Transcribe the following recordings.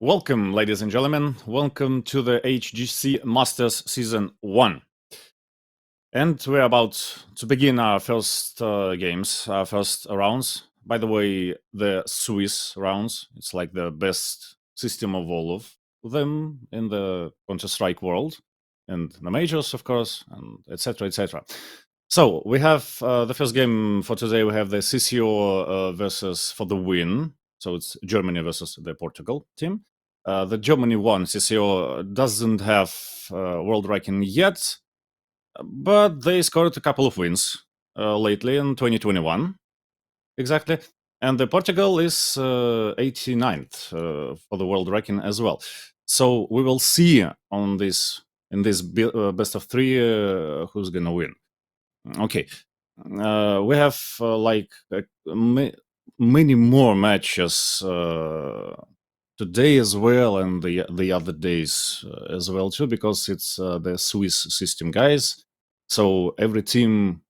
Welcome, ladies and gentlemen. Welcome to the HGC Masters Season 1. And we're about to begin our first games, our first rounds. By the way, the Swiss rounds, it's like the best system of all of them in the Counter-Strike world. And the majors, of course, and etc., etc. So we have the first game for today. We have the CCO versus for the win. So it's Germany versus the Portugal team. The Germany won. CCO doesn't have world ranking yet, but they scored a couple of wins lately in 2021, exactly. And the Portugal is 89th for the world ranking as well. So we will see on this in this best of three who's gonna win. Okay, we have many more matches today as well, and the other days as well too, because it's the Swiss system, guys. So every team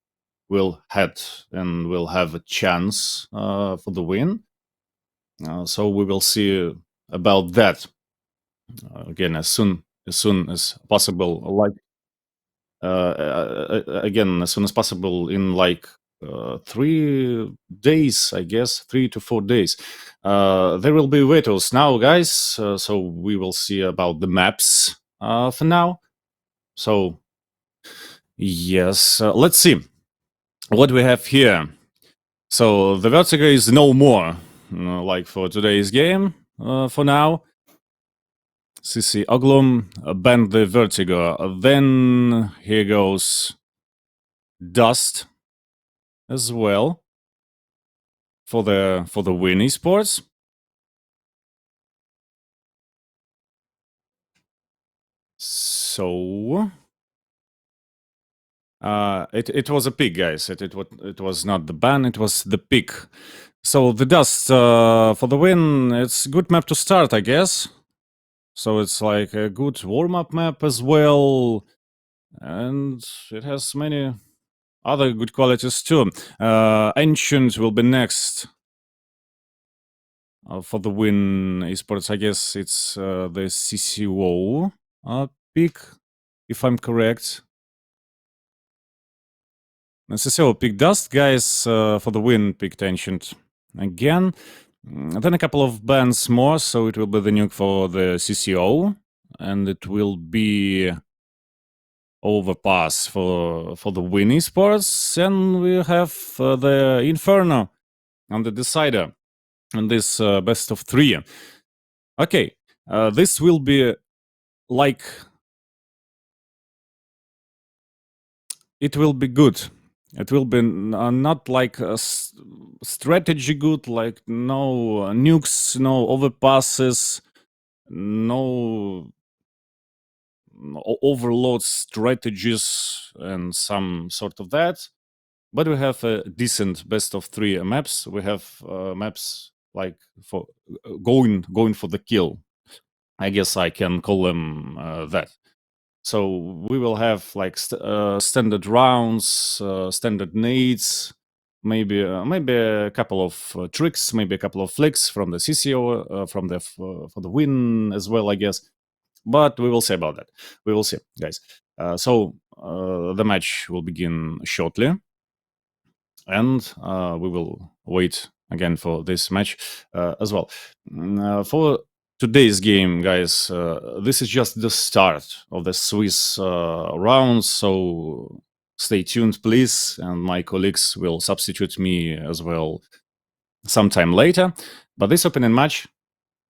will head and will have a chance for the win. So we will see about that again as soon as possible. Again as soon as possible in 3 days, I guess, 3 to 4 days. There will be vetoes now, guys. So we will see about the maps for now. So yes, let's see what we have here. So the Vertigo is no more, like for today's game. For now, CC Oglum banned the Vertigo. Then here goes Dust as well for the win esports. So it was a pick, guys. It was not the ban, it was the pick. So the Dust for the win. It's a good map to start, I guess. So it's like a good warm-up map as well, and it has many other good qualities too. Ancient will be next for the win esports. I guess it's the CCO pick, if I'm correct. CCO picked Dust, guys, for the win picked Ancient again. Then a couple of bans more, so it will be the nuke for the CCO, and it will be overpass for the win esports, and we have the Inferno on the decider in this best of three. Okay, this will be like it will be good. It will be not like a strategy good, like no nukes, no overpasses, no overload strategies, and some sort of that. But we have a decent best of three maps. We have maps like for going for the kill. I guess I can call them that. So we will have like standard rounds, standard nades, maybe a couple of tricks, maybe a couple of flicks from the CCO, from the for the win as well, I guess. But we will see about that. We will see, guys. So the match will begin shortly, and we will wait again for this match as well. For today's game, guys, this is just the start of the Swiss rounds, so stay tuned, please, and my colleagues will substitute me as well sometime later. But this opening match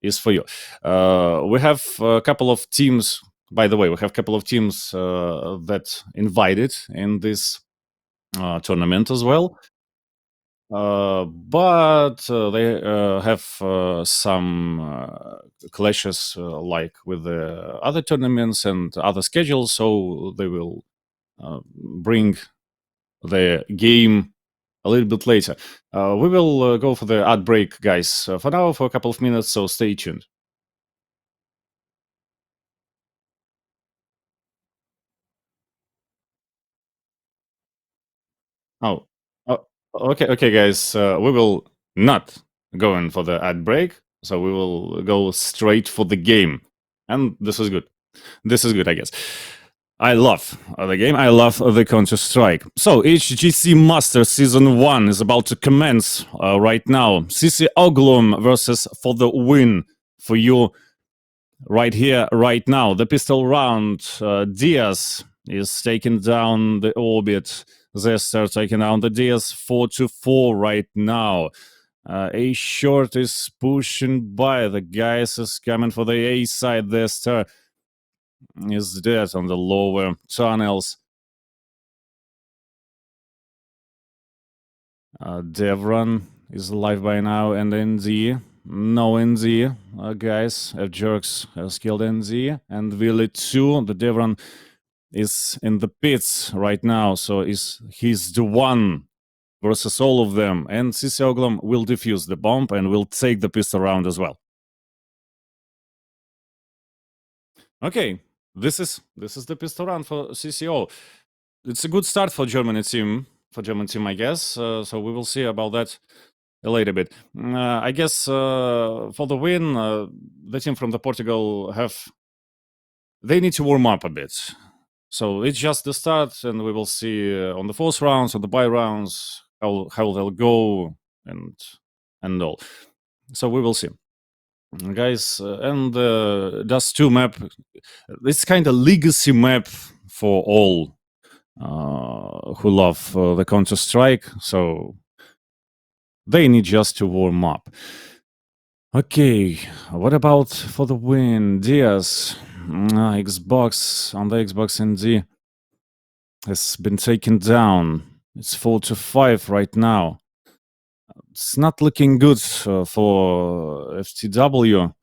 is for you. We have a couple of teams. By the way, we have a couple of teams that invited in this tournament as well. But they have some clashes like with the other tournaments and other schedules, so they will bring the game a little bit later. We will go for the ad break, guys, for now, for a couple of minutes, so stay tuned. Oh, okay, guys, we will not go in for the ad break. So we will go straight for the game. And this is good. This is good, I guess. I love the game. I love the Counter-Strike. So, HGC Master Season 1 is about to commence right now. CC Oglum versus For the Win for you right here, right now. The pistol round. Diaz is taking down the Orbit. Zester taking down the Diaz 4-4 right now. A short is pushing by. The guys is coming for the A side. Zester is dead on the lower tunnels. Devron is alive by now, and NZ. No NZ, guys. Jerks has killed NZ. And Willy 2, the Devron is in the pits right now, so he's the one versus all of them. And CC Oglum will defuse the bomb and will take the pistol round as well. Okay, this is the pistol round for CCO. It's a good start for German team, I guess. So we will see about that a little bit. I guess for the win, the team from the Portugal they need to warm up a bit. So it's just the start, and we will see on the fourth rounds, on the bye rounds, how they'll go and all. So we will see. Guys, and Dust 2 map, it's kind of legacy map for all who love the Counter-Strike, so they need just to warm up. Okay, what about for the win? Diaz, Xbox, on the Xbox ND has been taken down. It's 4-5 right now. It's not looking good for FTW.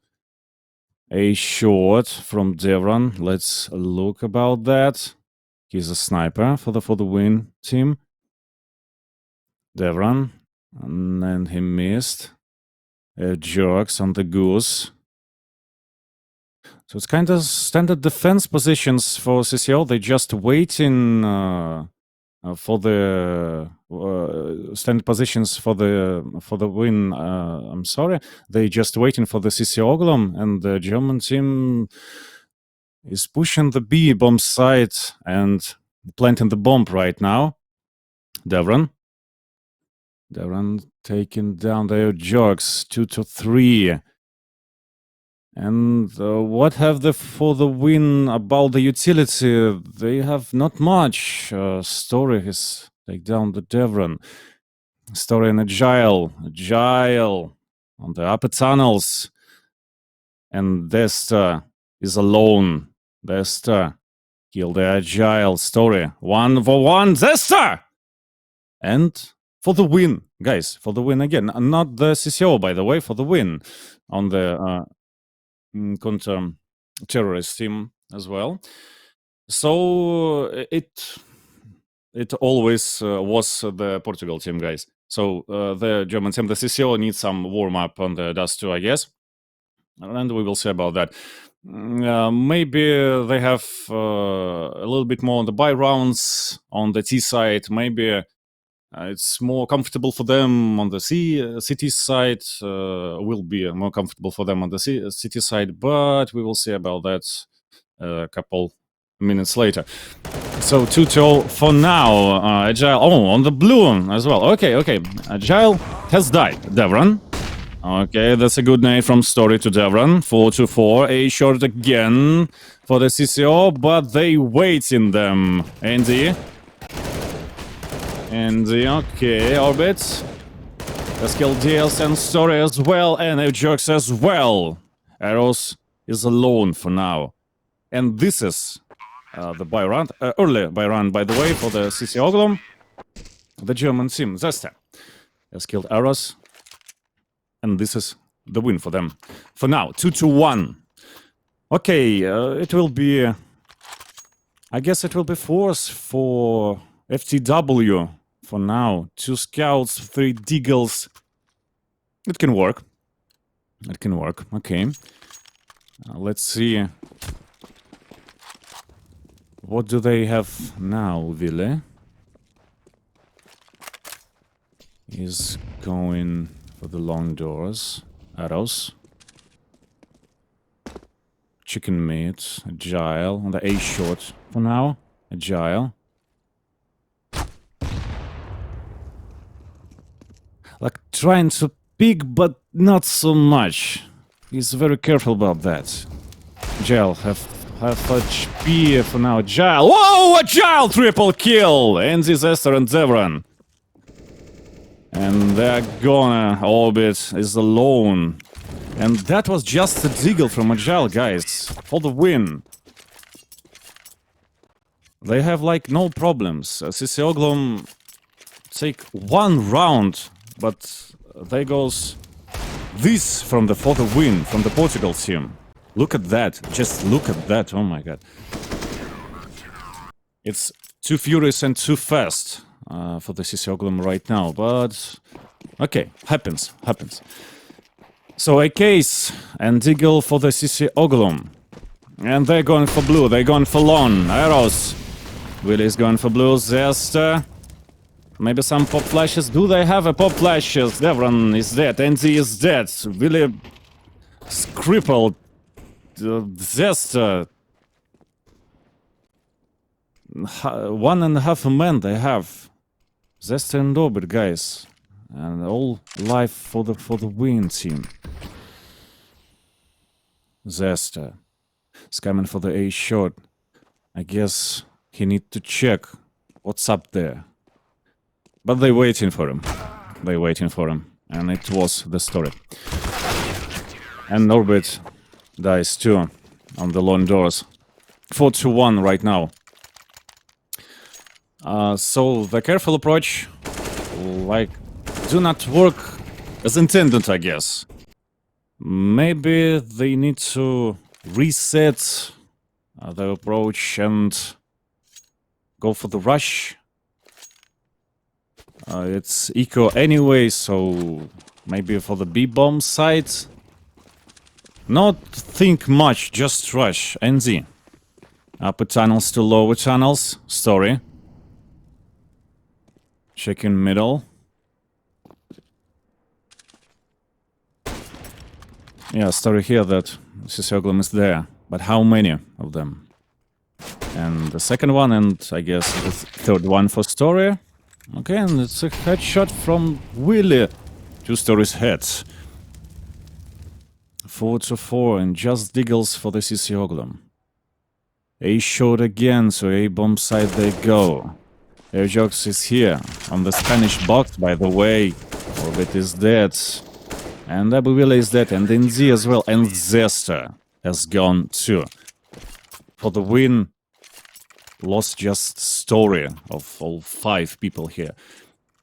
A short from Devron. Let's look about that. He's a sniper for the win team. Devron, and then he missed. Jerks on the goose. So it's kind of standard defense positions for CCO. They just waiting for the standard positions for the win. I'm sorry, they just waiting for the CC Oglum, and the German team is pushing the B bomb site and planting the bomb right now. Devron taking down their Jerks 2-3. And what have they for the win about the utility? They have not much. Story has take down the Devron. Story and Agile on the upper tunnels. And Desta is alone. Desta kill the Agile. Story 1-1. Desta! And for the win, guys, for the win again. Not the CCO, by the way, for the win on the counter terrorist team as well. So it always was the Portugal team, guys. So the German team, the CCO, needs some warm up on the Dust 2, I guess, and we will see about that. Maybe they have a little bit more on the buy rounds on the T side. Maybe it's more comfortable for them on the city side. Will be more comfortable for them on the city side, but we will see about that a couple minutes later. So 2-0 for now. Agile, on the blue as well. Okay. Agile has died. Devron. Okay, that's a good nade from Story to Devron. 4-4. A short again for the CCO, but they wait in them. Andy. Okay, Orbit. Let's kill DLs and Story as well, and Jerks as well. Arrows is alone for now. And this is the buy round, early buy round, by the way, for the CC Oglum. The German team, Zesta, has killed Arrows. And this is the win for them. For now, 2-1. Okay, it will be... I guess it will be force for FTW for now. 2 scouts, 3 deagles. It can work. Okay. Let's see. What do they have now, Ville? Is going for the long doors. Arrows. chicken meat, agile, on the A short for now, agile. Like trying to pick, but not so much. He's very careful about that. Agile, have HP for now, agile. Whoa, agile, triple kill! And Disaster and Devran. And they're gonna, Orbit is alone. And that was just a Deagle from Agile, guys, for the win. They have, like, no problems. CC Oglum take one round, but there goes this from the for the win, from the Portugal team. Look at that, just look at that, oh my god. It's too furious and too fast for the CC Oglum right now, but okay, happens. So a case and Deagle for the CC Oglum. And they're going for blue, they're going for long. Arrows. Willy's going for blue, Zesta. Maybe some pop flashes. Do they have a pop flashes? Devran is dead, NZ is dead. Willy is crippled. Zesta. 1.5 men they have. Zesta and Orbit, guys. And all life for the win team. Zesta is coming for the A shot. I guess he need to check what's up there. But they're waiting for him. And it was the story. And Orbit dies too on the long doors. 4-1 right now. So the careful approach, like, do not work as intended, I guess. Maybe they need to reset the approach and go for the rush. It's eco anyway, so maybe for the B-bomb side. Not think much, just rush. NZ. Upper tunnels to lower tunnels. Story. Checking middle. Yeah, story here that CC Oglum is there. But how many of them? And the second one, and I guess the third one for story. Okay, and it's a headshot from Willy. 2 stories heads. 4-4, and just Deagles for the CC Oglum. A shot again, so A bomb side they go. Airjox is here, on the Spanish box, by the way. Orbit is dead. And Abu Willy is dead, and NZ as well, and Zesta has gone too. For the win, lost just story of all 5 people here.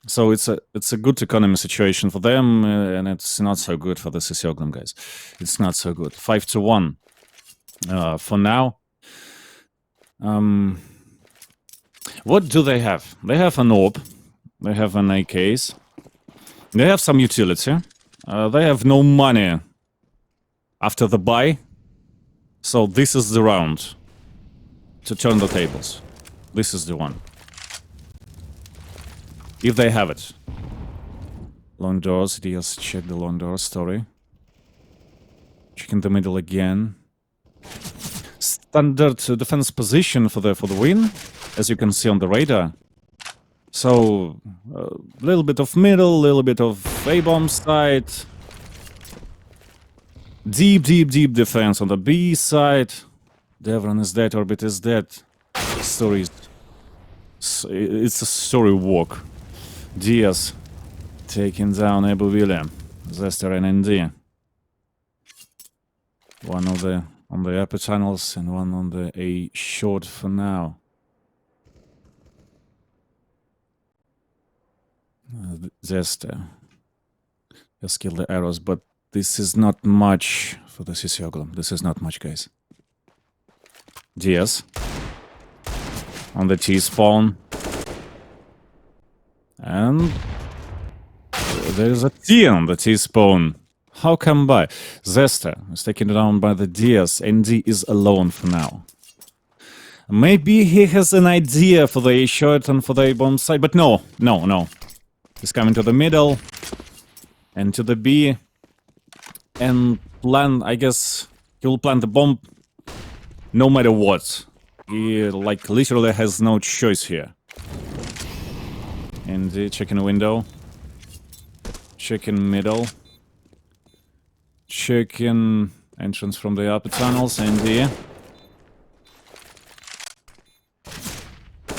So it's a good economy situation for them, and it's not so good for the CC Oglum guys. It's not so good. 5-1 for now. What do they have? They have an AWP. They have an AKs. They have some utility. They have no money after the buy. So this is the round to turn the tables. This is the one. If they have it. Long doors, just check the long door story. Checking the middle again. Standard defense position for the win, as you can see on the radar. So, a little bit of middle, little bit of A-bomb side. Deep defense on the B side. Devran is dead, Orbit is dead. Story is... It's a story walk. Diaz taking down Abu Willy. Zester and ND. One of the on the upper tunnels and one on the A short for now. Zester has killed the arrows, but this is not much for the CC Oglum. This is not much, guys. Diaz on the T-spawn. And there's a T on the T-spawn. How come by? Zesta is taken down by the Diaz. ND is alone for now. Maybe he has an idea for the A shot and for the A bomb side, but no. He's coming to the middle and to the B and plan, I guess he will plant the bomb no matter what. He, like, literally has no choice here. And checking window. Checking middle. Checking entrance from the upper tunnels. And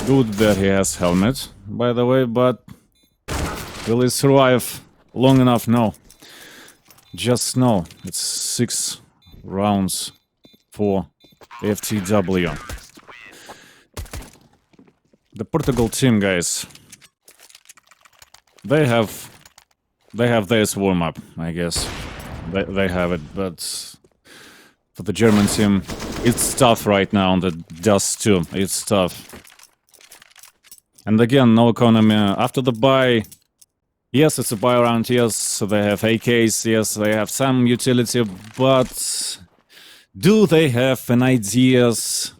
good that he has helmet, by the way, but will he survive long enough? No. Just no. It's 6 rounds for FTW. The Portugal team, guys, they have this warm-up, I guess. They have it, but for the German team, it's tough right now on the Dust 2. It's tough. And again, no economy. After the buy, yes, it's a buy round, yes, so they have AKs, yes, they have some utility, but do they have an ideas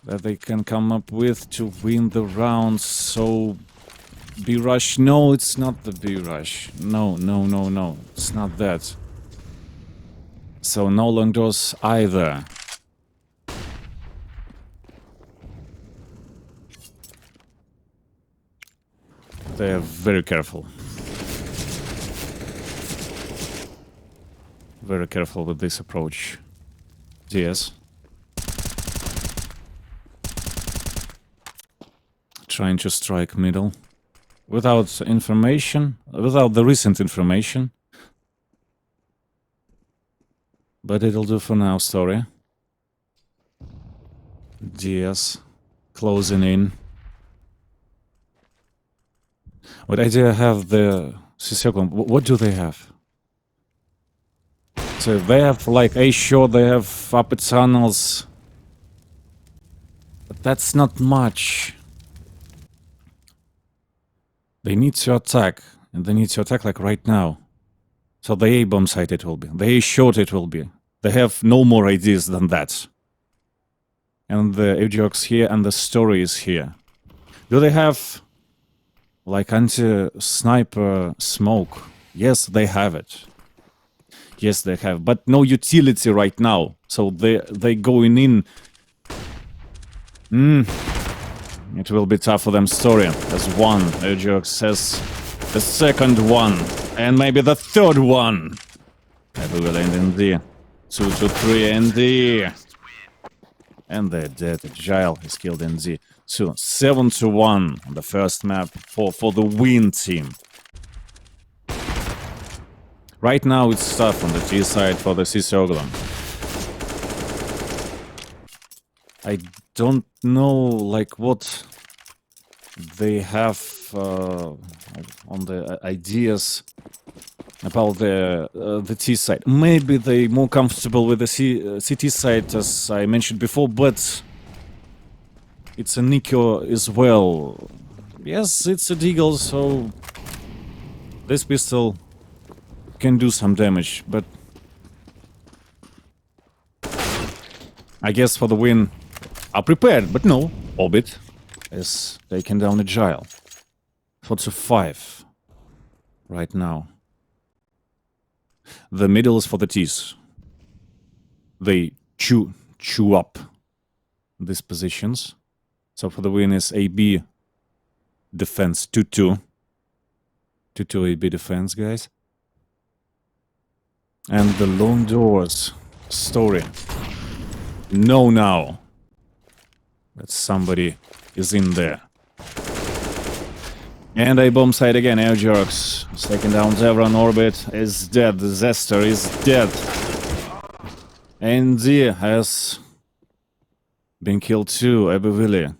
that they can come up with to win the round? So B-Rush, no, it's not the B-Rush. No, it's not that. So no long doors either. They are very careful. Very careful with this approach. DS. Trying to strike middle. Without information. Without the recent information. But it'll do for now, story. DS. Closing in. What idea have the Oglum? What do they have? So they have like a short, they have upper tunnels. But that's not much. They need to attack. And they need to attack like right now. So the A-bomb site it will be. The A-short it will be. They have no more ideas than that. And the Ajax here and the story is here. Do they have like anti-sniper smoke? Yes, they have it. Yes, they have, but no utility right now. So they going in. It will be tough for them. Story as one. Ajax says the second one, and maybe the third one. Maybe we'll end in the 2-3 and the. And they're dead. Agile is killed in the 7-1 on the first map for the win team. Right now it's tough on the T side for the CC Oglum. I don't know like what they have on the ideas about the T side. Maybe they're more comfortable with the CT side, as I mentioned before, but it's a Nico as well. Yes, it's a Deagle, so this pistol can do some damage, but I guess for the win are prepared, but no. Orbit is taking down Agile. 4-5 right now. The middle is for the T's. They chew up these positions. So for the win is AB defense 2-2. 2-2 AB defense, guys. And the long doors story. Know now that somebody is in there. And a bomb site again. Airjorks is taking down Zevran. Orbit is dead. The Zester is dead. And D has been killed too. Ebevili.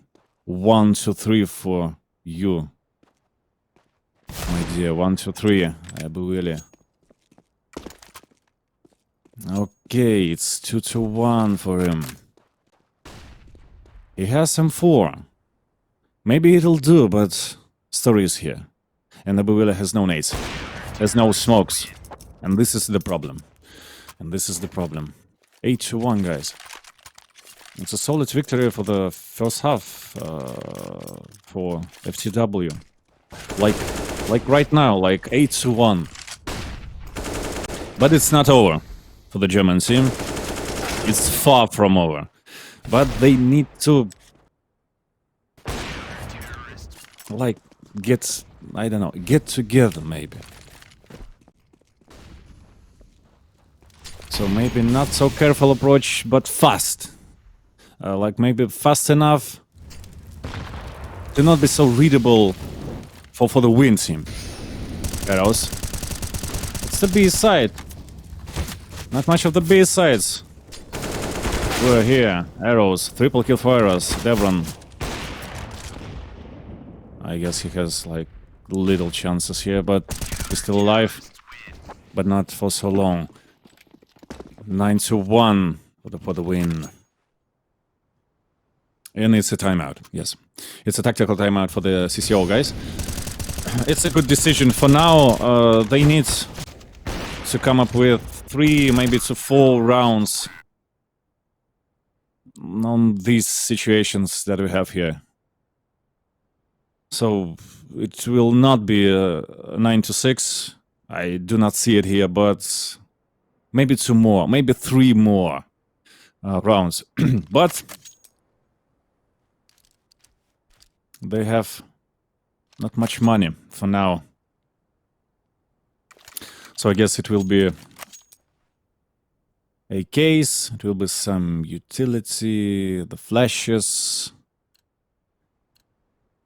1-3 for you. My dear. 1-3. Ebevili. Okay, it's 2-1 for him. He has some 4. Maybe it'll do, but story is here. And Abuela has no nades. Has no smokes. And this is the problem. 8-1, guys. It's a solid victory for the first half for FTW. Like right now, like 8-1. But it's not over for the German team. It's far from over. But they need to, like, get, I don't know, get together maybe. So maybe not so careful approach, but fast. Like maybe fast enough to not be so readable for the win team. Arrows. It's the B side. Not much of the B sides. We're here. Arrows. Triple kill for Arrows. Devron. I guess he has like little chances here, but he's still alive. But not for so long. 9-1 for the win. And it's a timeout. Yes. It's a tactical timeout for the CCO guys. It's a good decision for now. They need to come up with 3, maybe to 4 rounds on these situations that we have here. So it will not be 9-6. I do not see it here, but maybe 2 more, maybe 3 more rounds. But they have not much money for now. So I guess it will be a case, it will be some utility, the flashes,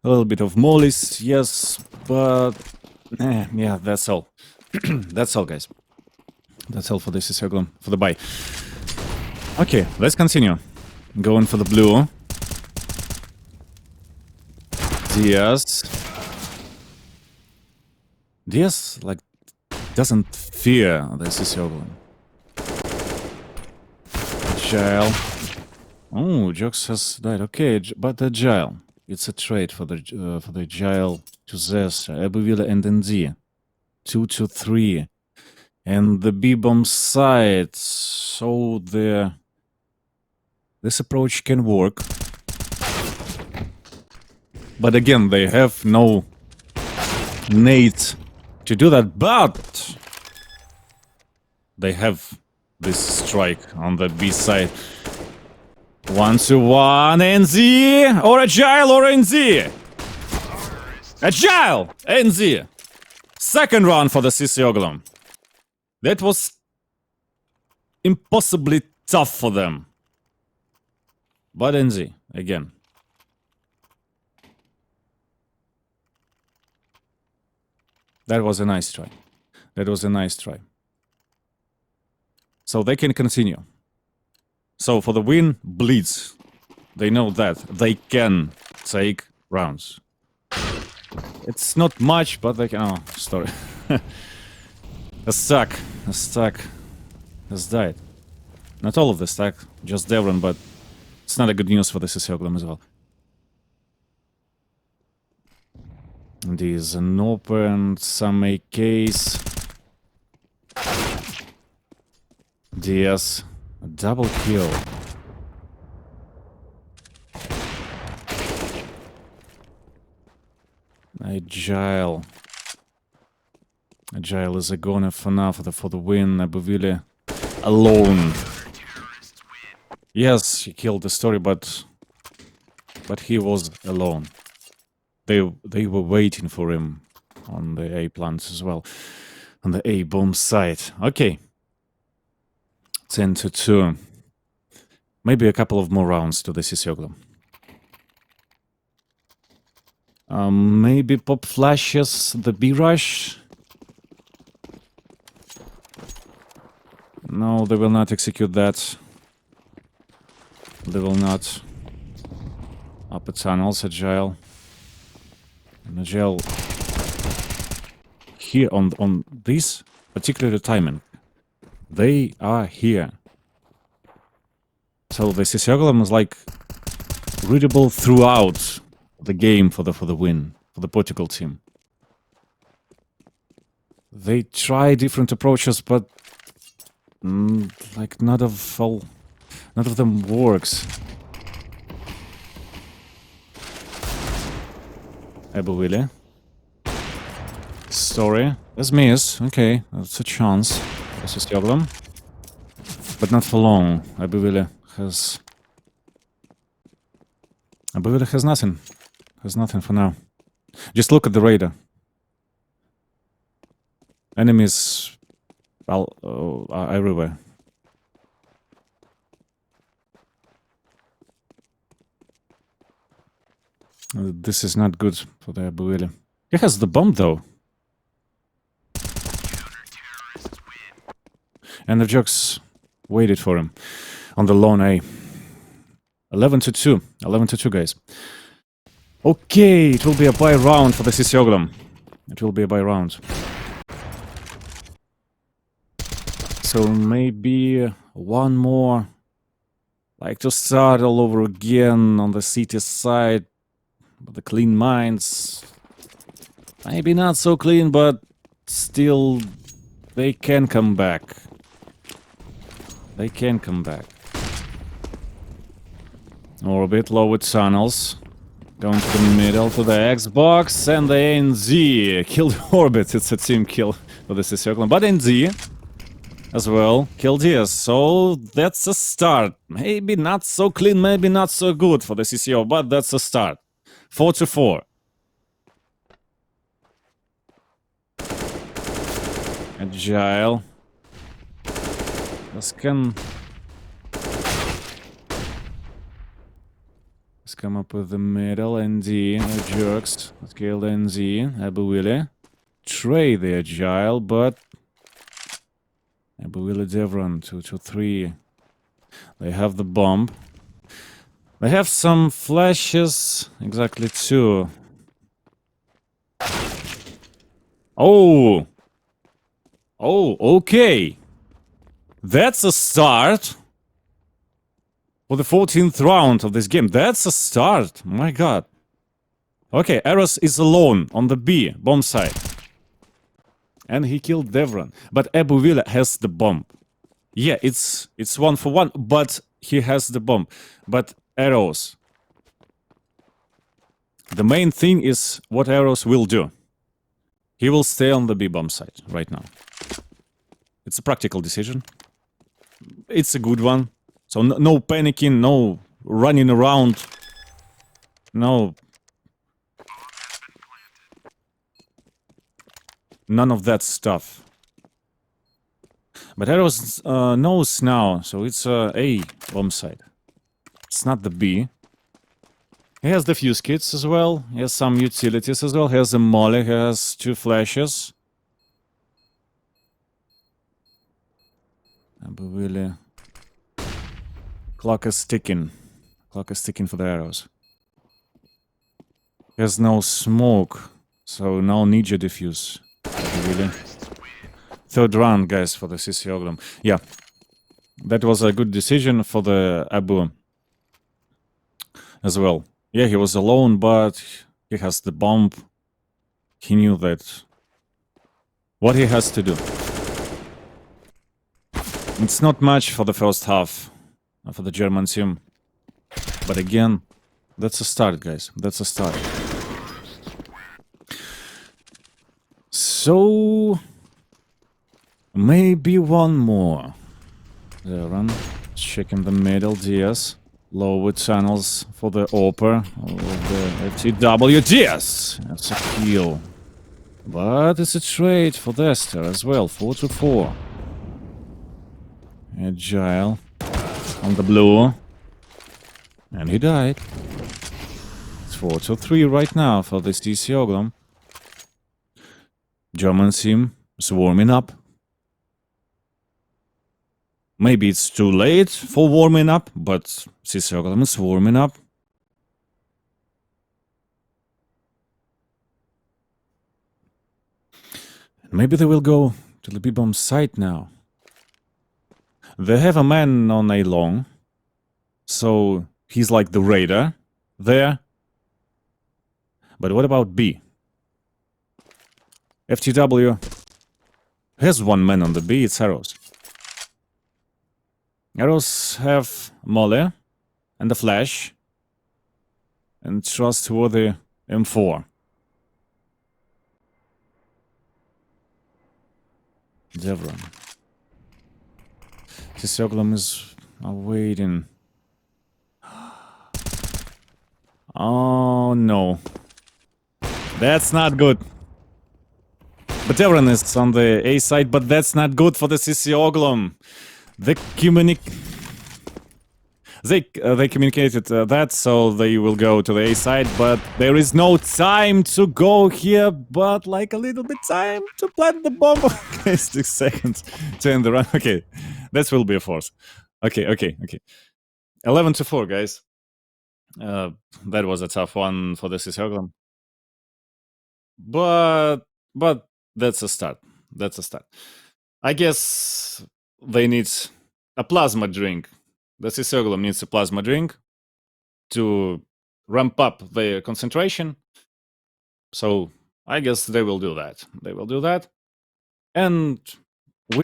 a little bit of mollies, yes, but yeah, that's all. That's all, guys. That's all for this is Oglum, for the buy. Okay, let's continue. Going for the blue. Diaz. Diaz, like, doesn't fear this is Oglum. Agile. Oh, Jox has died. Okay, but Agile. It's a trade for the Agile to Zestra, Ebuvilla and ND. 2-3. And the B-bomb side. So this approach can work. But again, they have no nades to do that, but they have this strike on the B side. 1-1, NZ, or Agile or NZ. Agile, NZ. Second round for the CC Oglum. That was impossibly tough for them. But NZ, again. That was a nice try. That was a nice try. So they can continue. So for the win, Blitz. They know that. They can take rounds. It's not much, but they can... Oh, sorry. A stack has died. Not all of the stack, just Devron, but it's not a good news for the CC Oglum as well. There's an open, some AKs. DS, a double kill. Agile. Agile is a goner for now for the win. Ebuvilla alone. Yes, he killed the story, but he was alone. They were waiting for him on the A plants as well, on the A bomb site. Okay, 10-2. Maybe a couple of more rounds to the CC Oglum. Maybe pop flashes the B rush. No, they will not execute that. They will not. Upper tunnels, Agile. And Agile here on this particular timing. They are here. So the CC Oglum is like readable throughout the game for the win, for the Portugal team. They try different approaches, but like none of them works. Ebuvilla. Story. There's miss. Okay, that's a chance. This is Oglum. But not for long. Abu has nothing. Has nothing for now. Just look at the radar. Enemies are everywhere. This is not good for the Abu. He has the bomb though. And the Jokes waited for him on the lone A. 11-2. 11-2, guys. Okay, it will be a buy round for the CC Oglum. It will be a buy round. So maybe one more. Like to start all over again on the city side. With the clean mines. Maybe not so clean, but still they can come back. They can come back. Orbit, low with tunnels. Going to the middle to the Xbox and the NZ. Killed Orbit, it's a team kill for the CC Oglum. But NZ as well killed here, so that's a start. Maybe not so clean, maybe not so good for the CCO, but that's a start. 4-4. Agile. Let's come up with the middle. NZ, Jerks. Let's kill the NZ. Abu Willie. Trey the Agile, but Abu Willie Devron, 2-3. They have the bomb. They have some flashes. Exactly 2. Oh! Oh, okay. That's a start. For the 14th round of this game. That's a start. My god. Okay, Eros is alone on the B, bomb side. And he killed Devron. But Abu Villa has the bomb. Yeah, it's 1-for-1, but he has the bomb. But Eros. The main thing is what Eros will do. He will stay on the B bomb side right now. It's a practical decision. It's a good one. So no panicking, no running around. No. None of that stuff. But Eros knows now, so it's A bomb side. It's not the B. He has the fuse kits as well. He has some utilities as well. He has a molly. He has 2 flashes. Abu Willie. Clock is ticking. Clock is ticking for the arrows. He has no smoke, so no ninja defuse. Really. 3rd round, guys, for the CC Oglum. Yeah, that was a good decision for the Abu as well. Yeah, he was alone, but he has the bomb. He knew that what he has to do. It's not much for the first half for the German team. But again, that's a start, guys. That's a start. So maybe one more. There, run. Checking the middle, DS. Lower channels for the Opera. The FTW, DS. That's a kill. But it's a trade for Dester as well. 4-4. Agile. On the blue. And he died. It's 4-3 right now for this DC Oglum. German team is warming up. Maybe it's too late for warming up, but CC Oglum is warming up. Maybe they will go to the B-bomb site now. They have a man on A long, so he's like the radar there. But what about B? FTW has one man on the B, it's Arrows. Arrows have Molly and the Flash and trustworthy M4. Devron. This Oglum is waiting. Oh no. That's not good. But everyone is on the A side, but that's not good for the CC Oglum. They communicated that, so they will go to the A side, but there is no time to go here, but like a little bit time to plant the bomb. Okay, 6 seconds to end the run. Okay, that will be a force. Okay. 11-4, guys. That was a tough one for the CC Oglum. But that's a start. That's a start. I guess they need a plasma drink. The Oglum needs a plasma drink to ramp up their concentration. So I guess they will do that. They will do that. And we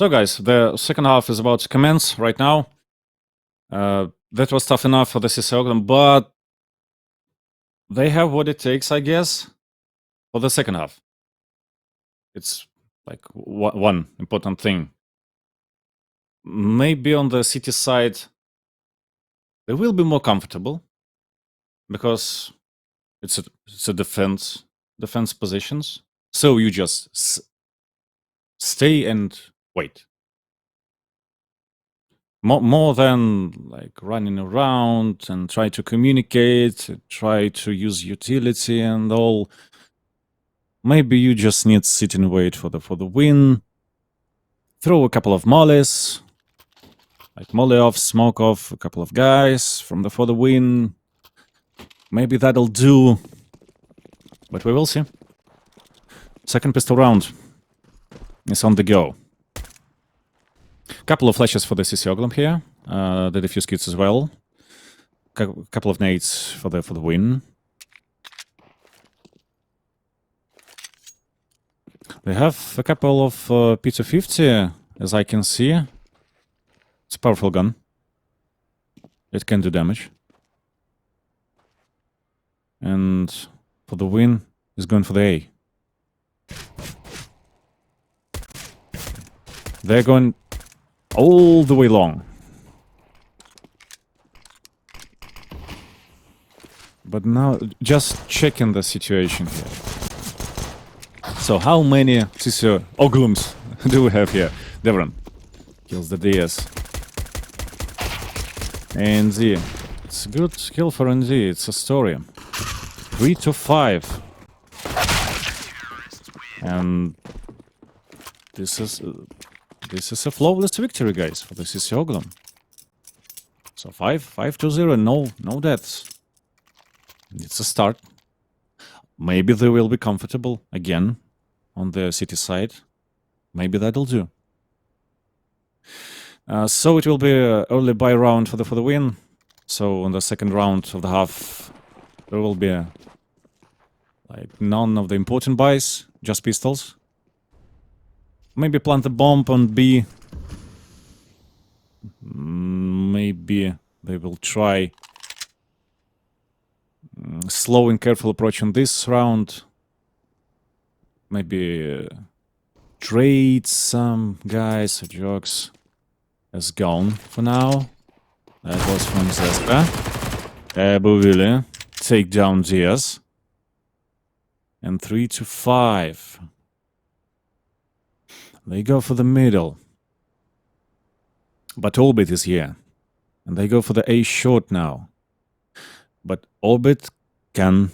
So guys, the second half is about to commence right now. That was tough enough for the Oglum, but they have what it takes, I guess, for the second half. It's like one important thing. Maybe on the city side, they will be more comfortable because it's a defense positions. So you just stay and wait. More than like running around and try to communicate, try to use utility and all. Maybe you just need sit and wait for the win. Throw a couple of mollies, like molly off, smoke off a couple of guys for the win. Maybe that'll do, but we will see. Second pistol round is on the go. Couple of flashes for the CC Oglum here. The defuse kits as well. Couple of nades for the win. They have a couple of P250, as I can see. It's a powerful gun. It can do damage. And for the win, he's going for the A. They're going all the way long. But now, just checking the situation here. So how many CC Oglums do we have here? Devron kills the DS. NZ. It's a good kill for NZ. It's a story. 3-5. And this is a flawless victory, guys, for the CC Oglum. So 5-0. No deaths. It's a start. Maybe they will be comfortable again on the city side. Maybe that'll do. So it will be an early buy round for the win. So on the second round of the half, there will be like none of the important buys, just pistols. Maybe plant the bomb on B. Maybe they will try slow and careful approach on this round. Maybe trade some guys. Jogs has gone for now. That was from Zeska. Abuvili take down Diaz. And 3-5. They go for the middle. But Orbit is here. And they go for the A short now. But Orbit can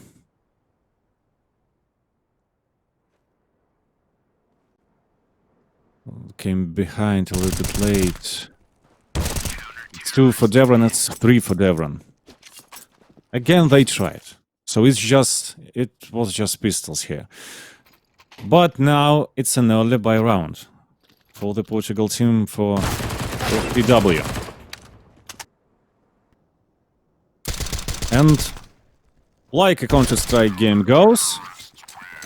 came behind a little bit late. It's 2 for Devron, it's 3 for Devron. Again, they tried. So it was just pistols here. But now it's an early buy round for the Portugal team for PW. And like a Counter-Strike game goes,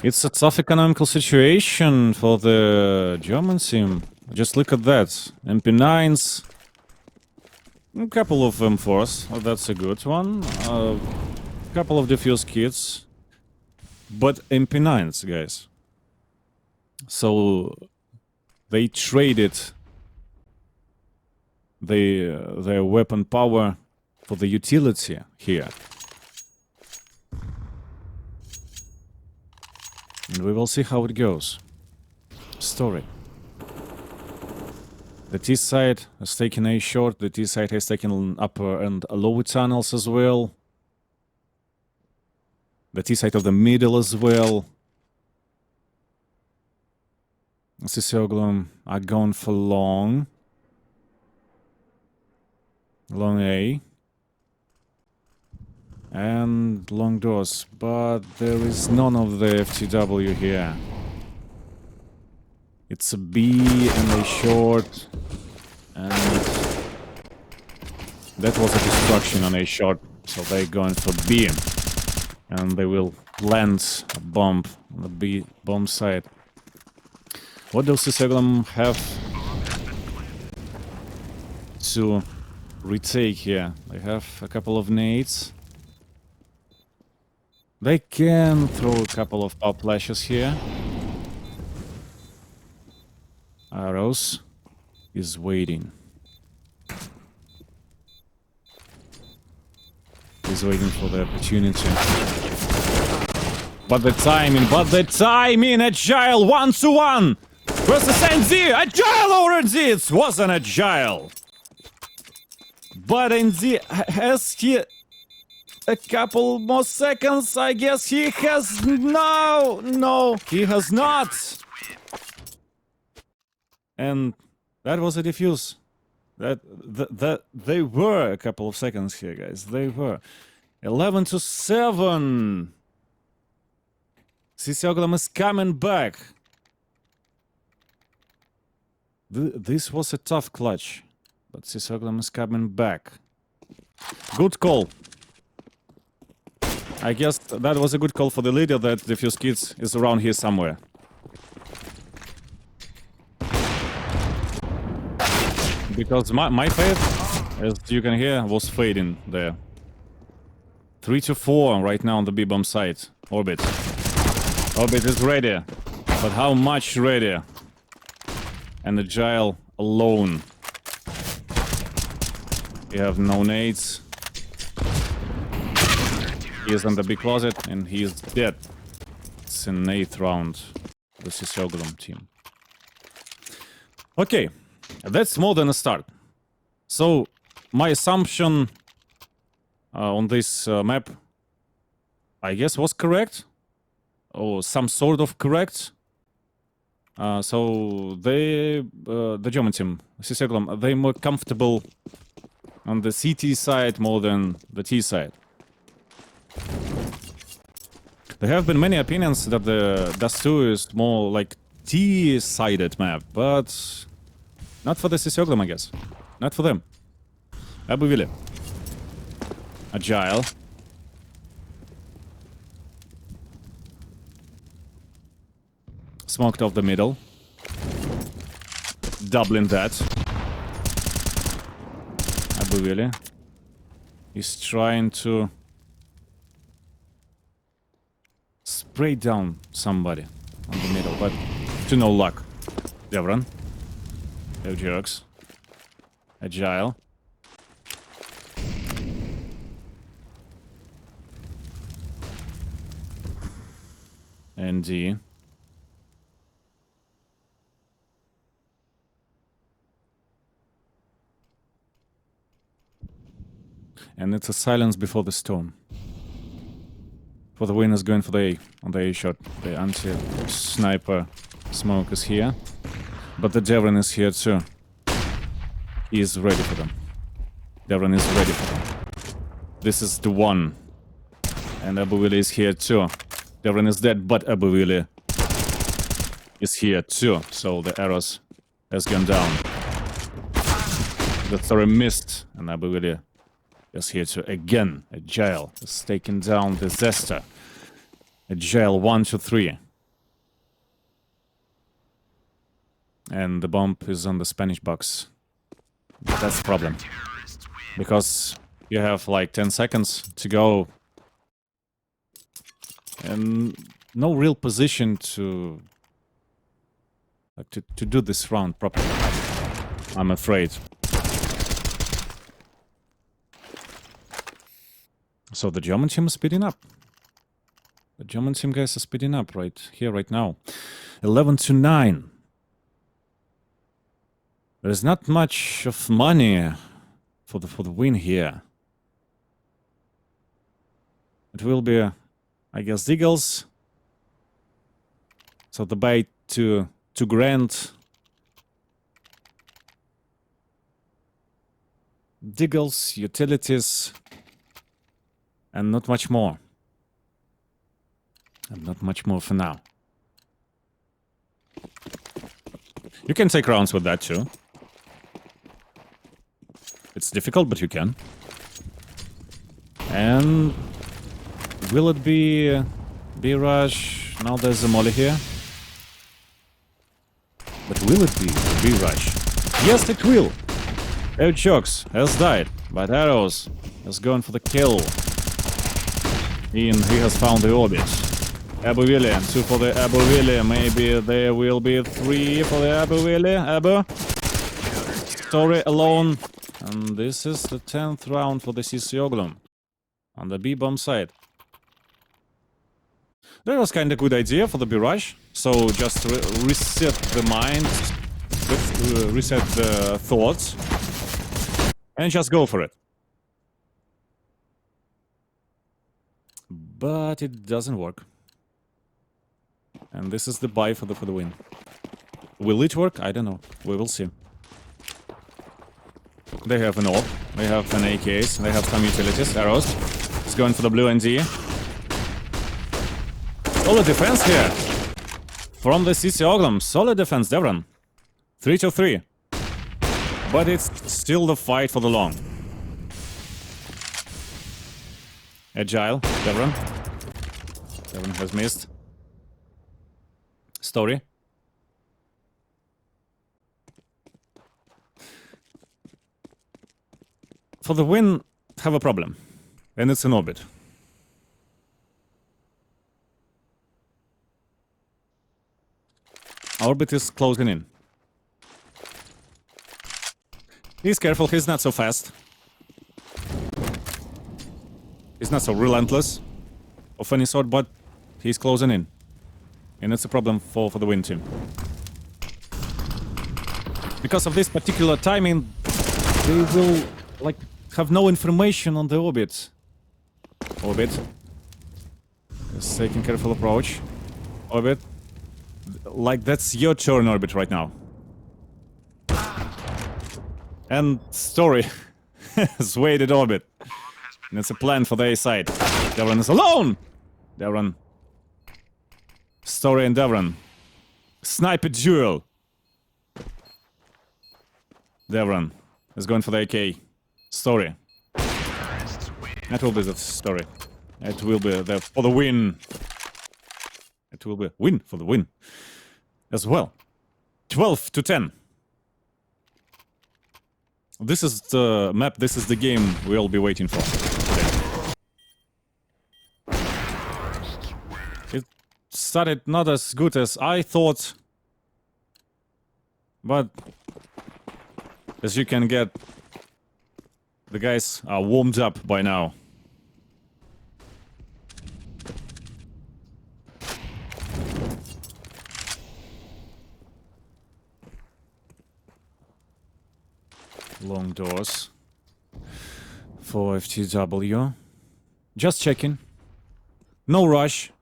it's a tough economical situation for the German team. Just look at that. MP9s, a couple of M4s, oh, that's a good one. A couple of defuse kits. But MP9s, guys. So they traded their weapon power for the utility here. And we will see how it goes. Story. The T side has taken A short, the T side has taken upper and lower tunnels as well. The T side of the middle as well. Oglum are going for long. Long A. And long doors, but there is none of the FTW here. It's a B and a short, and that was a destruction on a short, so they're going for B, and they will land a bomb on the B bomb side. What does Oglum have to retake here? They have a couple of nades. They can throw a couple of pop flashes here. Arrows is waiting. He's waiting for the opportunity. But the timing, Agile 1-1 versus NZ, Agile already, it was an Agile. But NZ, has he a couple more seconds? I guess he has. No, he has not. And that was a defuse. That they were a couple of seconds here, guys. They were 11-7. Oglum is coming back. This was a tough clutch, but Oglum is coming back. Good call. I guess that was a good call for the leader that the defuse kits is around here somewhere. Because my faith, as you can hear, was fading there. 3-4 right now on the B-bomb side. Orbit. Orbit is ready. But how much ready? And Agile alone. You have no nades. He is in the big closet and he is dead. It's an 8th round. This is Oglum team. Okay. That's more than a start. So, my assumption on this map, I guess, was correct. Or some sort of correct. So, the German team, Oglum, they're more comfortable on the CT side more than the T side. There have been many opinions that the Dust 2 is more like T-sided map, but not for the Oglum, I guess. Not for them. Abuvili. Agile. Smoked off the middle. Doubling that. Abuvili. He's trying to spray down somebody on the middle, but to no luck. Devron. No jerks. Agile. ND. And it's a silence before the storm. for the win is going for the A, on the A shot. The anti-sniper smoke is here. But the Devron is here too. He is ready for them. Devron is ready for them. This is the one. And Abuvili is here too. Devron is dead, but Abuvili is here too. So the arrows has gone down. The Thori missed, and Abuvili is here too. Again, Agile is taking down the Zesta. Agile 1 to 3. And the bomb is on the Spanish box. But that's the problem. Because you have like 10 seconds to go. And no real position to do this round properly, I'm afraid. So the German team is speeding up. The German team guys are speeding up right here, right now. 11 to 9. There's not much of money for the win here. It will be, I guess, Deagles. So the bait to grand. Deagles, utilities, and not much more. And not much more for now. You can take rounds with that too. It's difficult, but you can. And will it be B-Rush? Now there's a molly here. But will it be B-Rush? Yes, it will! Jokes has died, but Arrows has gone for the kill. He has found the orbit. Abuvili, 2 for the Abuvili. Maybe there will be 3 for the Abuvili. Abu. Story alone. And this is the 10th round for the CC Oglum. On the B-bomb side. That was kind of good idea for the B-Rush. So just reset the mind. Reset the thoughts. And just go for it. But it doesn't work. And this is the buy for the win. Will it work? I don't know. We will see. They have an AWP. They have an AKs. They have some utilities. Arrows. It's going for the blue ND. Solid defense here. From the CC Oglum. Solid defense, Devron. 3 to 3. But it's still the fight for the long. Agile, Devron. Devron has missed. Story. For the win, have a problem. And it's an orbit. Orbit is closing in. He's careful, he's not so fast. He's not so relentless of any sort, but he's closing in. And it's a problem for the win team. Because of this particular timing, they will, like, have no information on the orbit. Orbit. Just taking careful approach. Orbit. Like, that's your turn, Orbit, right now. And Story has waited Orbit. And it's a plan for the A side. Devron is alone! Devron. Story and Devron. Sniper duel. Devron is going for the AK. Story. That will be the Story. It will be the for the win. It will be a win for the win. As well. 12 to 10. This is the map, this is the game we'll be waiting for. It started not as good as I thought. But as you can get, the guys are warmed up by now. Long doors for FTW. Just checking. No rush.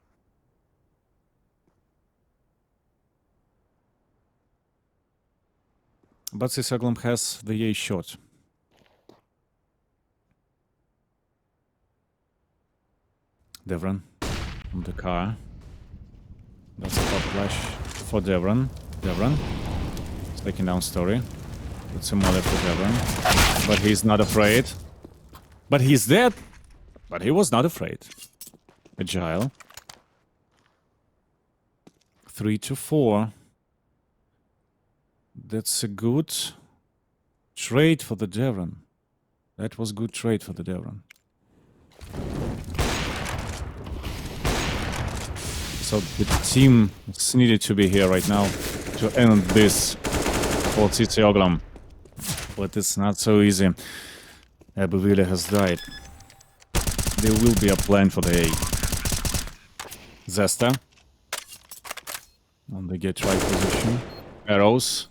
But this Oglum has the A shot. Devran on the car. That's a top flash for Devran. Devran is taking down Story. That's a molly for Devran. But he's not afraid. But he's dead. But he was not afraid. Agile. 3-4. That's a good trade for the Devran. That was good trade for the Devran. So the team needed to be here right now to end this for CC Oglum. But it's not so easy. Abuvile has died. There will be a plan for the A. Zesta on the get right position. Arrows.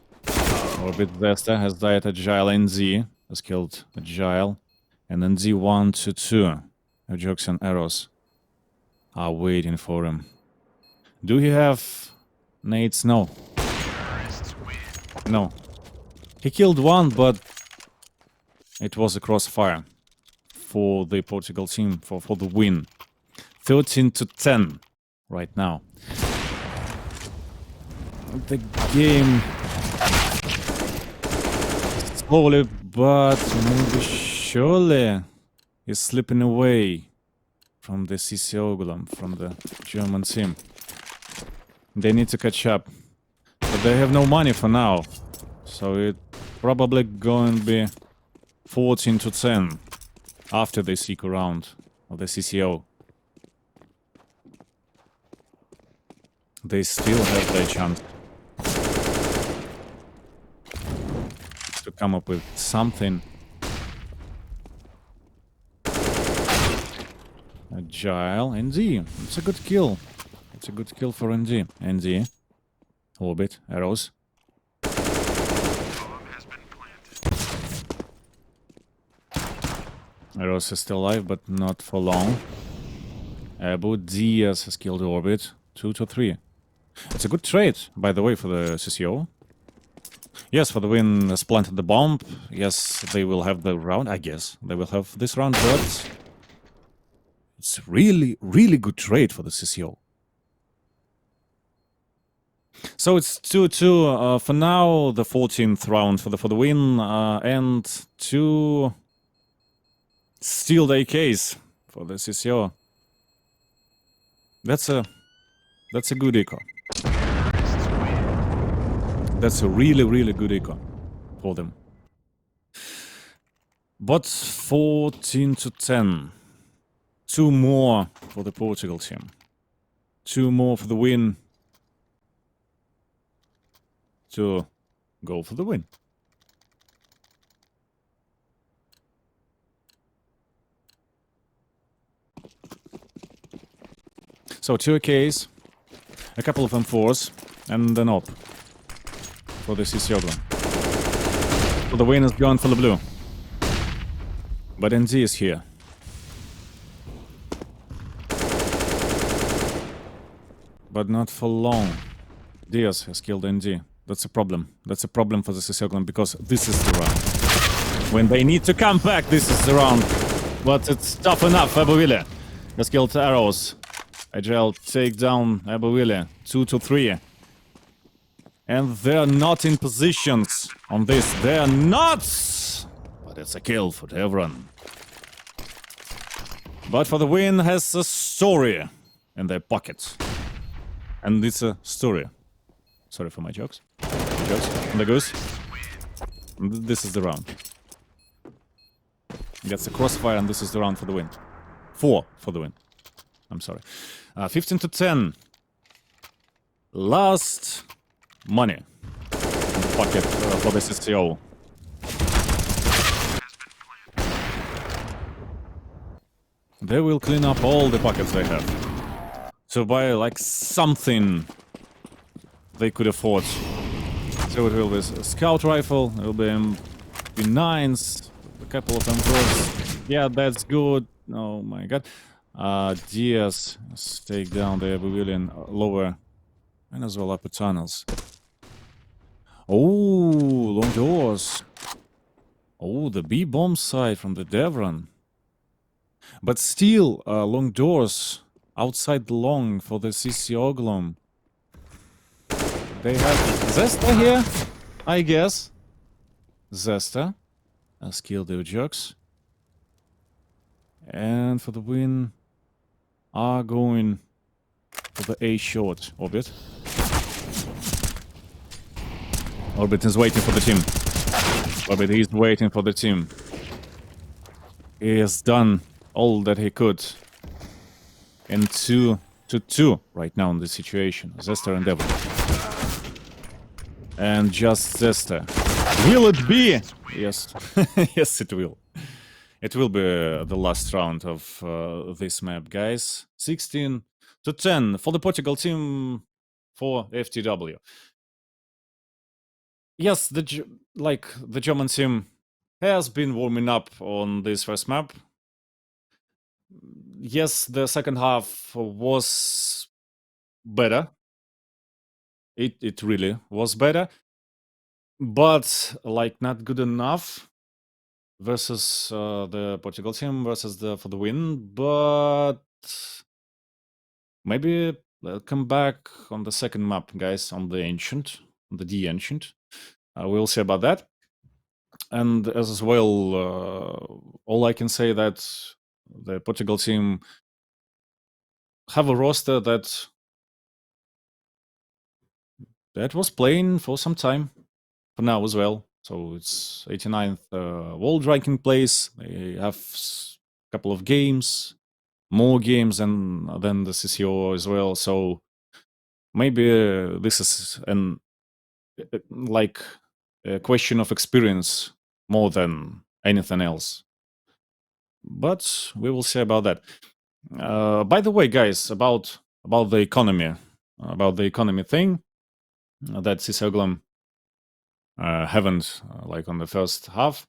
Orbit Zesta has died. Agile NZ has killed Agile. And NZ 1-2. Jokes and Arrows are waiting for him. Do he have nades? No. No. He killed one, but it was a crossfire for the Portugal team for the win. 13-10 right now. The game slowly but maybe surely is slipping away from the CC Oglum, from the German team. They need to catch up, but they have no money for now, so it's probably going to be 14-10 after the Seeker round of the CCO. They still have their chance to come up with something. Agile, ND. It's a good kill. It's a good kill for ND. ND. Orbit, arrows. Arrows is still alive, but not for long. Abu Diaz has killed Orbit. 2-3. It's a good trade, by the way, for the CCO. Yes, for the win has planted the bomb. Yes, they will have the round. I guess they will have this round, but it's really, really good trade for the CCO. So it's 2-2 for now. The 14th round for the win, and 2 steal the AKs for the CCO. That's a good eco. That's a really, really good eco for them. But 14-10. 2 more for the Portugal team. 2 more for the win. To go for the win. So 2 AKs, a couple of M4s, and an op for the CC Oglum. So the win is gone for the blue. But NZ is here. But not for long. Diaz has killed NZ. That's a problem. That's a problem for the CC Oglum, because this is the round. When they need to come back, this is the round. But it's tough enough. Abuvile has killed Arrows. Agile take down Abuvile. 2-3. And they're not in positions on this. They're not! But it's a kill for everyone. But for the win has a story in their pocket. And it's a story. Sorry for my jokes. And the goose. This is the round. Gets a crossfire, and this is the round for the win. 4 for the win. I'm sorry. 15-10. Last money in the pocket for the CCO. They will clean up all the pockets they have. So buy like something they could afford. So it will be a scout rifle, it will be MP9s, a couple of M4s. Yeah, that's good. Oh my god. Diaz, let's take down the pavilion lower and as well upper tunnels. Oh, long doors. Oh, the B bomb side from the Devron. But still, long doors outside the long for the CC Oglum. They have Zesta here, I guess. Zesta. Skill their jokes. And for the win, are going for the A short. Orbit. Orbit is waiting for the team. Orbit is waiting for the team. He has done all that he could. And 2-2 right now in this situation. Zesta and Devil. And just Zesta. Will it be? Yes. Yes, it will. It will be the last round of this map, guys. 16-10 for the Portugal team for FTW. Yes, the German team has been warming up on this first map. Yes, the second half was better. It really was better, but like not good enough versus the Portugal team versus for the win. But maybe come back on the second map, guys, on the Ancient, on the Ancient. We'll see about that. And as well, all I can say that the Portugal team have a roster that was playing for some time, for now as well. So it's 89th world ranking place. They have a couple of games, more games than the CCO as well. So maybe this is like a question of experience more than anything else. But we will see about that. By the way, guys, about the economy, thing that Oglum haven't like on the first half.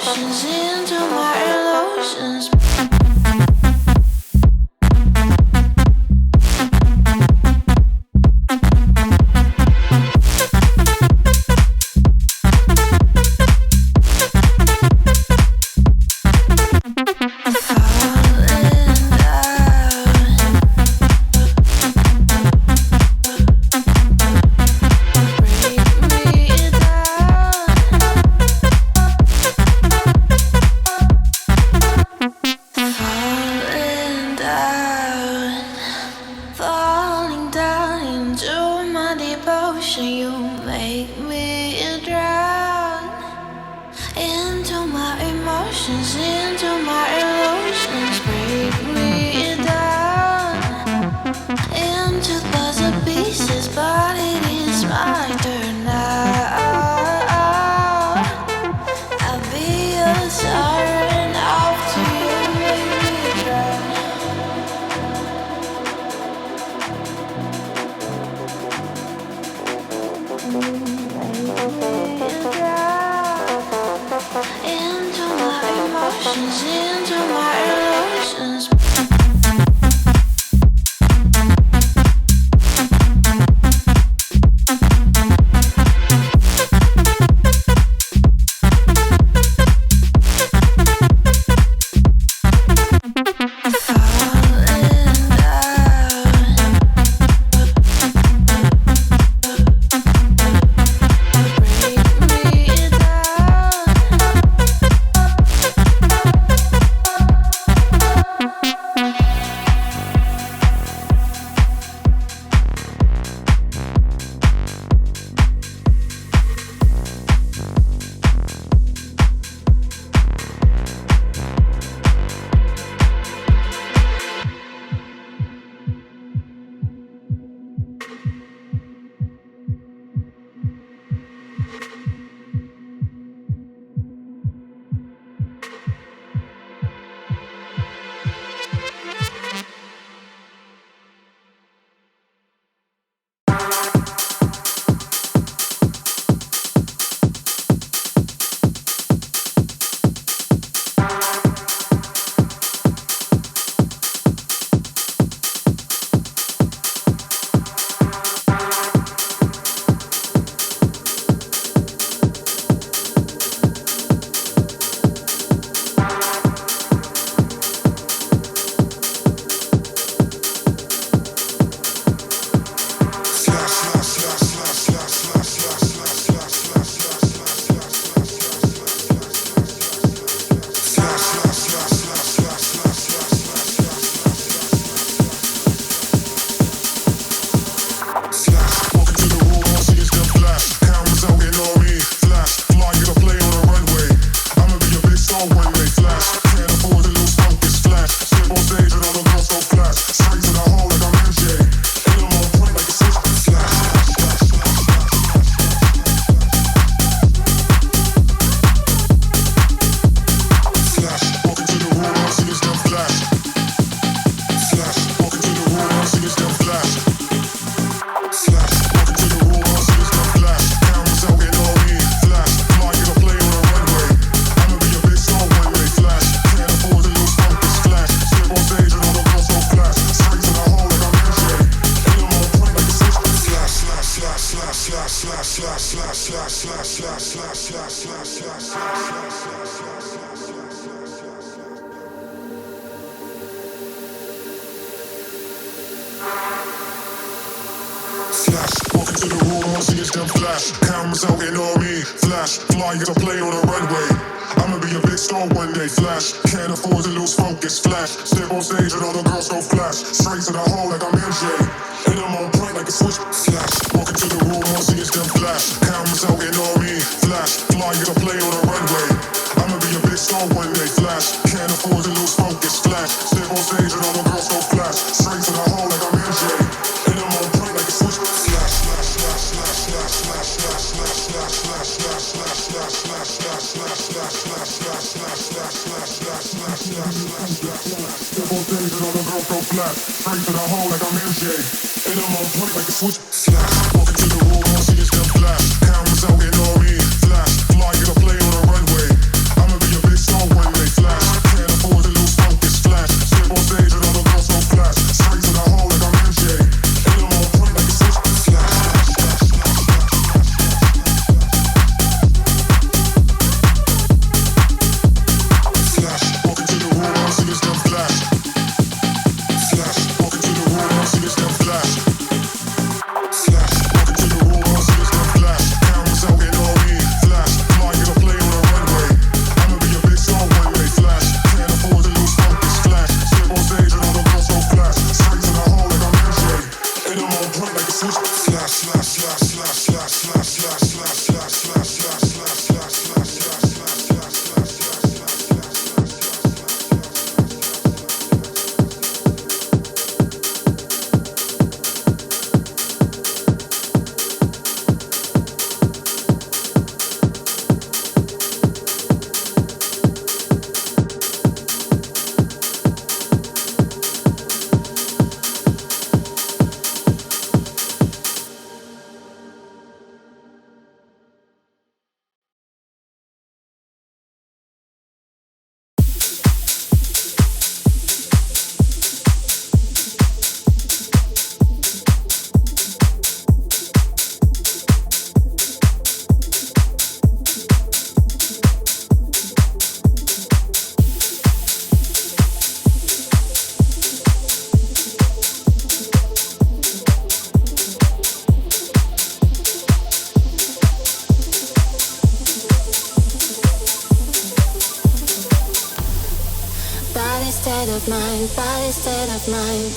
emotions into my illusions. state of mind, body state of mind.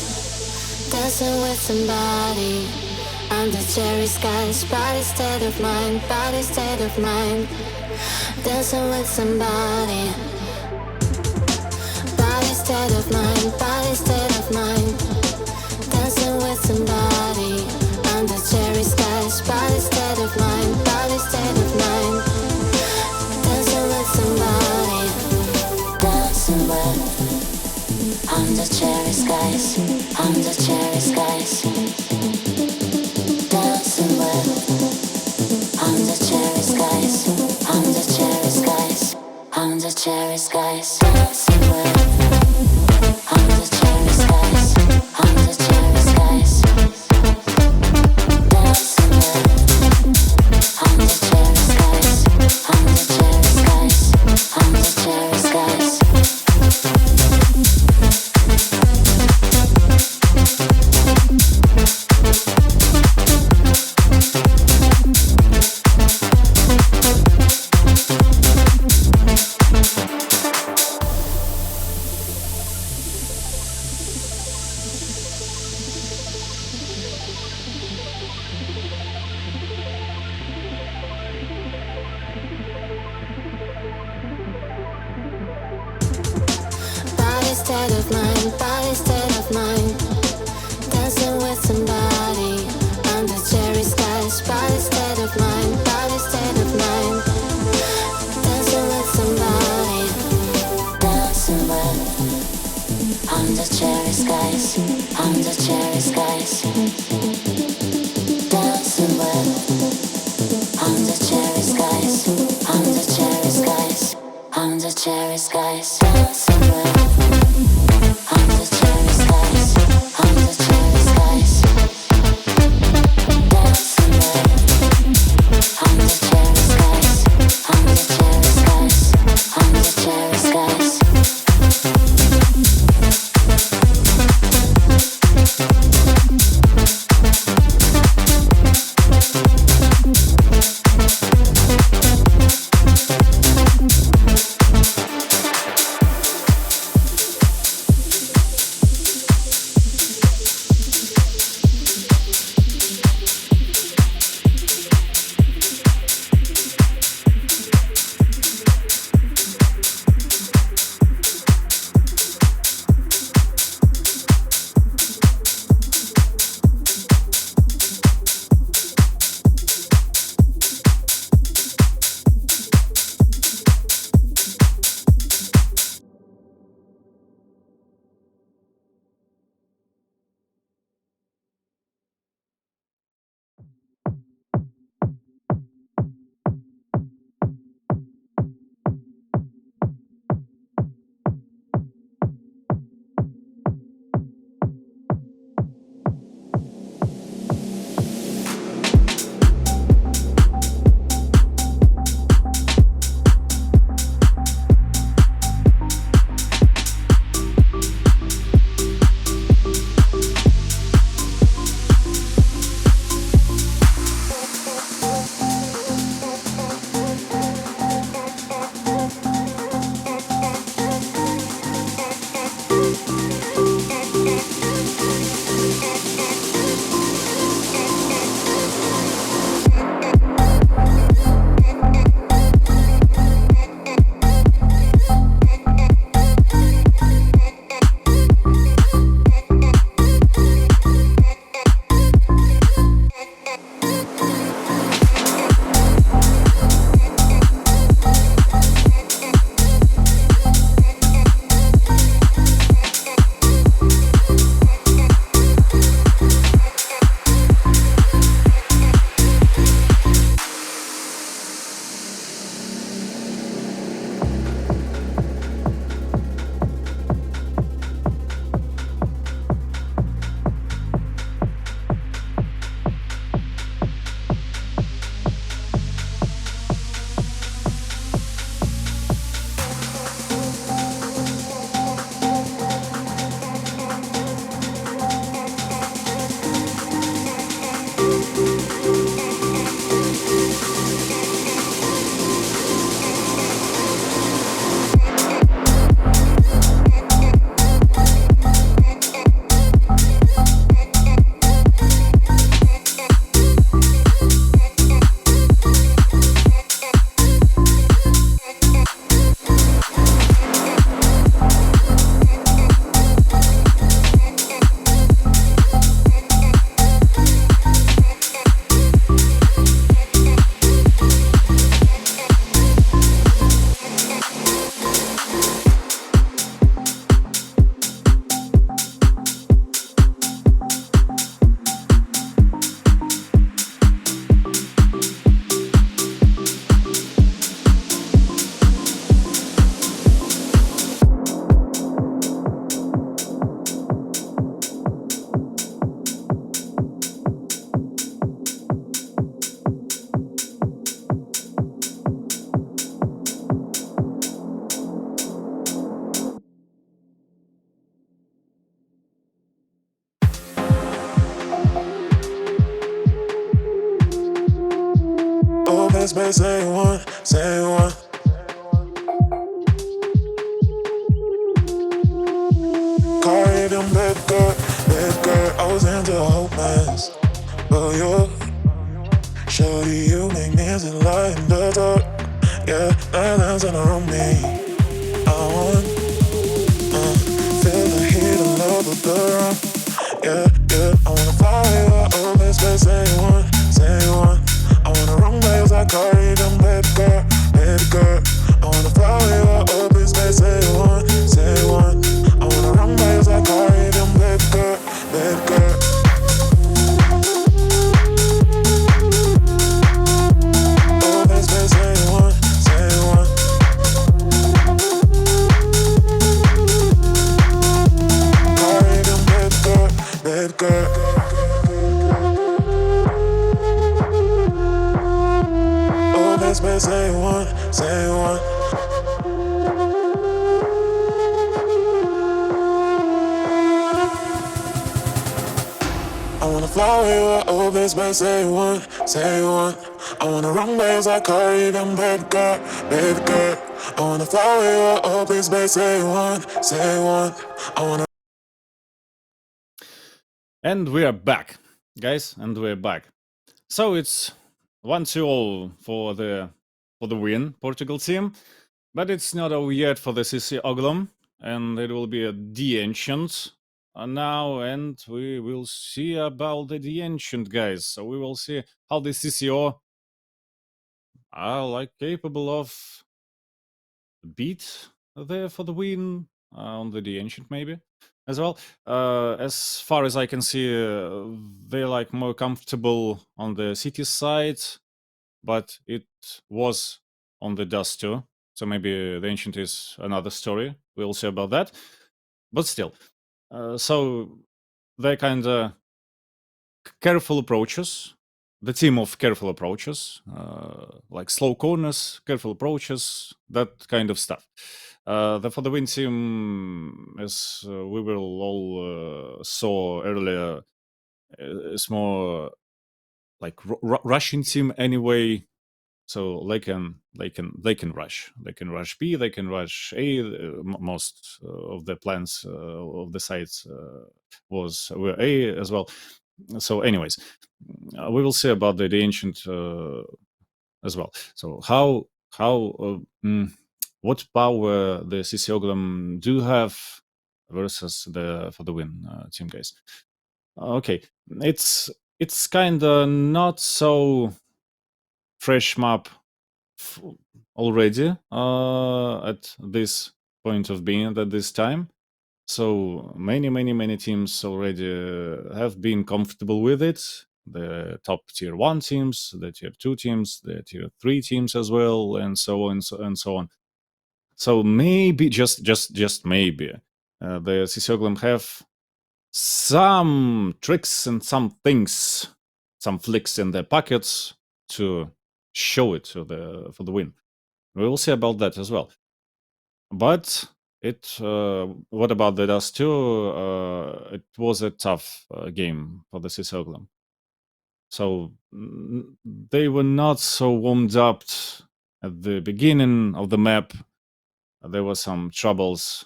Dancing with somebody under cherry skies, body state of mind, body state of mind. Dancing with somebody, body state of mind, body state of mind. Dancing with somebody under cherry skies, body state of mind, body state of mind. Dancing with somebody, dancing with under cherry skies, under cherry skies. Dancing with under cherry skies, under cherry skies, under cherry skies. Dancing with under cherry skies, under cherry skies. Dancing with under cherry skies, under cherry skies, under cherry skies. Body state of mind, body state of mind. Dancing with somebody under cherry skies, body state of mind, body state of mind. Dancing with somebody, dancing with under cherry skies, under cherry skies. Dancing with under cherry skies, under cherry skies, under cherry skies. Dancing with under cherry skies, under cherry skies. Dancing with under cherry skies, under cherry skies, under cherry skies. best bet, say one, say one. Caribbean bad girl, I was into a whole mess. But you, shorty, you make me feel like the dark. Yeah, that's on me. I want, feel the heat of love with the rum. Yeah, yeah, I wanna fly you, oh, best bet, say one, say one. I wanna run waves like Caribbean bad girl. I wanna fly you, oh, best bet, say one, say one. I wanna run waves like Caribbean bad girl. Oh, best bet, say one, say one. Caribbean bad girl. Oh, best bet, say one, say one. I wanna fly with you, oh, best bet, say one, say one. I wanna run waves like Caribbean baby girl. I wanna fly with you, oh, best bet, say one, say one. I wanna. And we are back, guys, and we're back. So it's 1-2 for the win, Portugal team, but it's not over yet for the CC Oglum, and it will be a The Ancient now, and we will see about the Ancient, guys. So we will see how the CCO are like capable of beat there for the win on the Ancient maybe as well. As far as I can see, they're like more comfortable on the city side, but it was on the dust too. So maybe the Ancient is another story. We'll see about that. But still, so they're kind of careful approaches. The team of careful approaches, like slow corners, careful approaches, that kind of stuff. For the win team, as we will all saw earlier, is more like Russian team anyway. So they can rush. They can rush B. They can rush A. Most of the plans of the sites were A as well. So, anyways, we will see about the Ancient as well. So what power the CC Oglum do have versus the for the win team, guys? Okay, it's kind of not so fresh map already at this point of being at this time. So many teams already have been comfortable with it. The top tier 1 teams, the tier 2 teams, the tier 3 teams as well, and so on and so on. So maybe just maybe the CC Oglum have some tricks and some things, some flicks in their pockets to show it to for the win. We will see about that as well. But what about the Dust 2? It was a tough game for the CC Oglum. So they were not so warmed up at the beginning of the map. There were some troubles,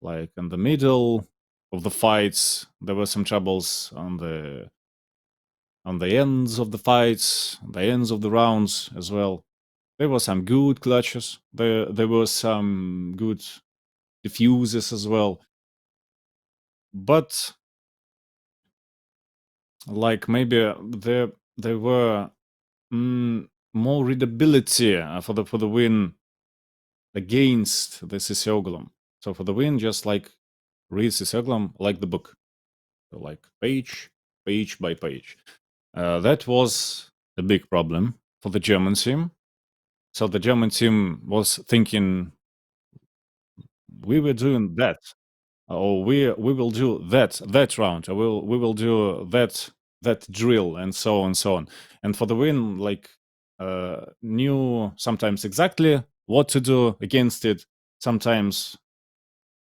like in the middle of the fights. There were some troubles on the ends of the fights, the ends of the rounds as well. There were some good clutches. There were some good diffuses as well. But like maybe there were more readability for the win against the CC Oglum. So for the win, just like read CC Oglum like the book, so like page by page. That was a big problem for the German team. So the German team was thinking, we were doing that, or we will do that round, or we will do that drill, and so on and so on. And for the win, like knew sometimes exactly what to do against it, sometimes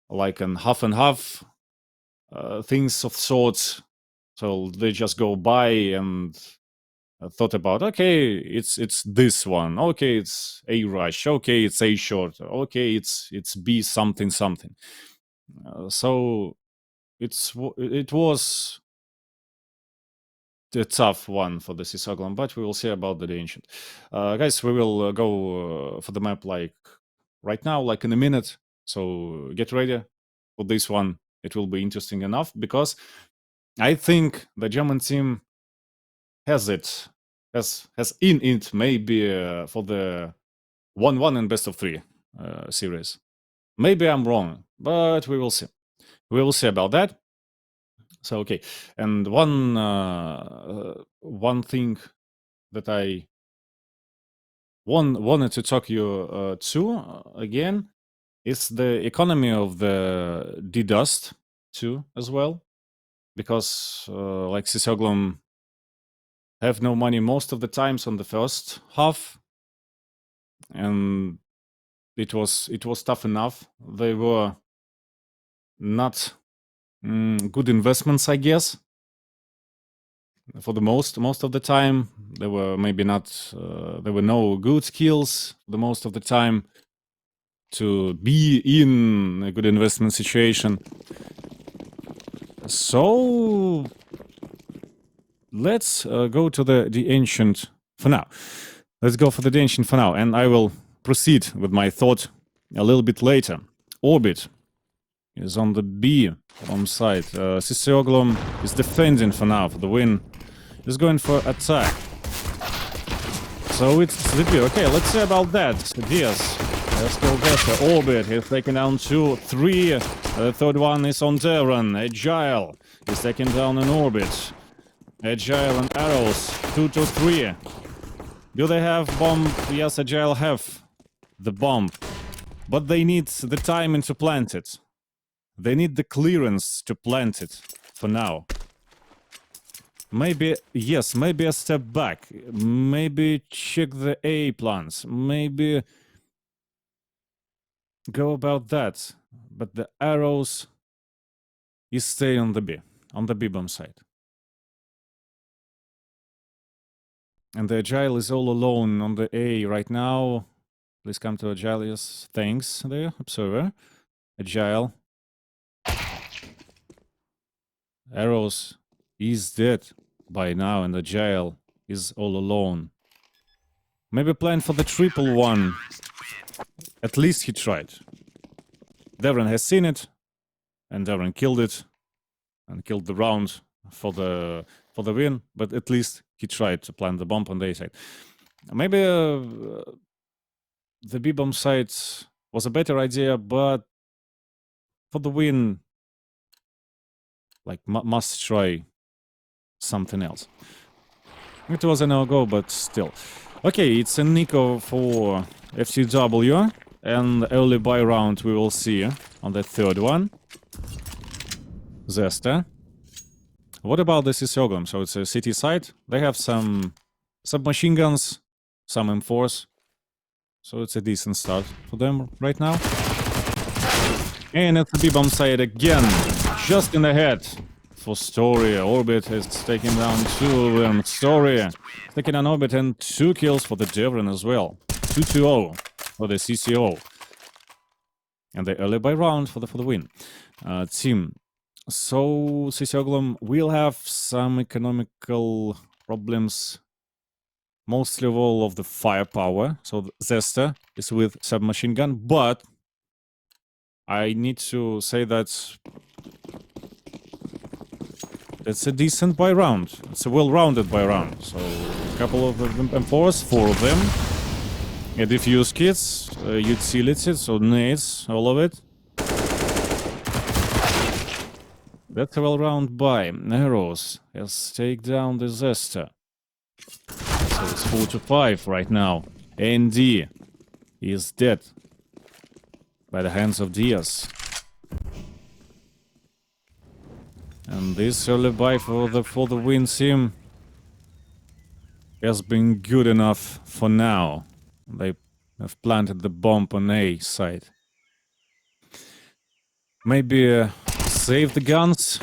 like an half and half things of sorts. So they just go by and thought about, okay, it's this one, okay, it's A rush, okay, it's A short, okay, it's B something something. So it was a tough one for the Oglum, but we will see about the ancient. Guys, we will go for the map like right now, like in a minute. So get ready for this one. It will be interesting enough because I think the German team has in it maybe for the 1-1 and best of 3 series. Maybe I'm wrong, but we will see. We will see about that. So okay, and one thing that I wanted to talk you to again is the economy of the DDoS too as well, because like Oglum have no money most of the times on the first half, and it was tough enough. They were not good investments, I guess. For the most of the time, there were maybe not. There were no good skills. The most of the time, to be in a good investment situation. So let's go to the ancient for now. Let's go for the ancient for now, and I will proceed with my thought a little bit later. Orbit is on the B bomb side. Oglum is defending for now for the win. He's going for attack. So it's the B. Okay, let's see about that. Diaz. Let's go better. Orbit. He's taking down 2, 3. The third one is on Devon. Agile is taking down an Orbit. Agile and arrows. 2 to 3. Do they have bomb? Yes, Agile have the bomb. But they need the timing to plant it. They need the clearance to plant it for now. Maybe, yes, maybe a step back. Maybe check the A plans. Maybe go about that. But the arrows is stay on the B bomb side. And the Agile is all alone on the A right now. Please come to Agile. Yes, thanks there, observer. Agile. Arrows is dead by now, and Agile is all alone. Maybe plan for the triple one. At least he tried. Devon has seen it, and Devon killed it, and killed the round for the win. But at least he tried to plant the bomb on the A side. Maybe the B bomb side was a better idea, but for the win, like must try something else. It was a no-go, but still. Okay, it's a Nico for FCW, and early buy round we will see on the third one. Zesta. What about the Oglum? So it's a city side. They have some submachine guns, some M4s. So it's a decent start for them right now. And it's the B-bomb side again, just in the head. For Story, Orbit is taking down 2 of them. Story taking down Orbit, and 2 kills for the Devon as well. 2-0 for the CCO. And the early buy round for the win. Team. So Oglum will have some economical problems. Mostly of all of the firepower. So Zesta is with submachine gun, but I need to say that it's a decent buy round. It's a well-rounded buy round. So a couple of M4s, 4 of them. A diffuse kits, utility, so nades, all of it. That's a well-round buy. Arrows. Let's take down the Zesta. So it's 4-5 right now. ND is dead by the hands of Diaz. And this early buy for the win team has been good enough for now. They have planted the bomb on A side. Maybe save the guns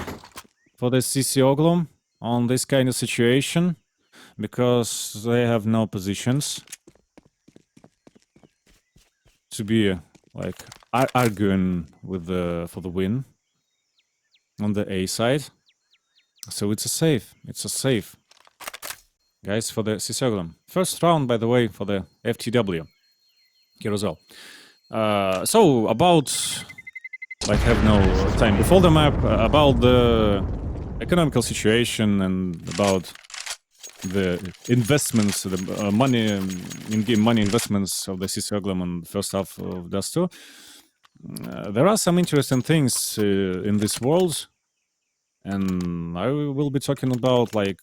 for the Oglum on this kind of situation. because they have no positions to be like arguing with for the win on the A side. So it's a save. It's a save, guys, for the HCG Oglum. First round, by the way, for the FTW Carousel. So about, like, have no time before the map, about the economical situation and about the investments, the money, in-game money investments of the HCG Oglum on the first half of Dust 2. There are some interesting things in this world, and I will be talking about, like,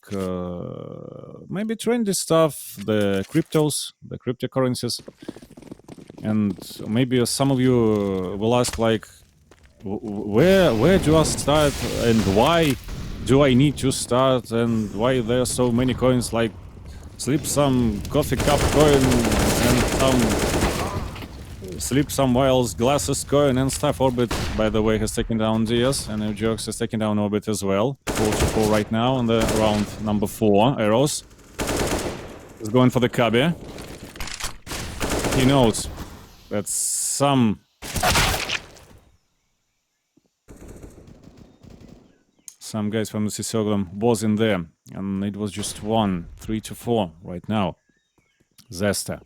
maybe trendy stuff, the cryptos, the cryptocurrencies, and maybe some of you will ask, like, where do I start and why do I need to start and why there are so many coins, like slip some coffee cup coin and some slip some whales glasses coin and stuff. Orbit, by the way, has taken down Diaz, and Jokes has taken down Orbit as well. 4-4 right now on the round number 4. Arrows is going for the Kabe. He knows that some guys from the HCG Oglum was in there, and it was just 3-4 right now. Zesta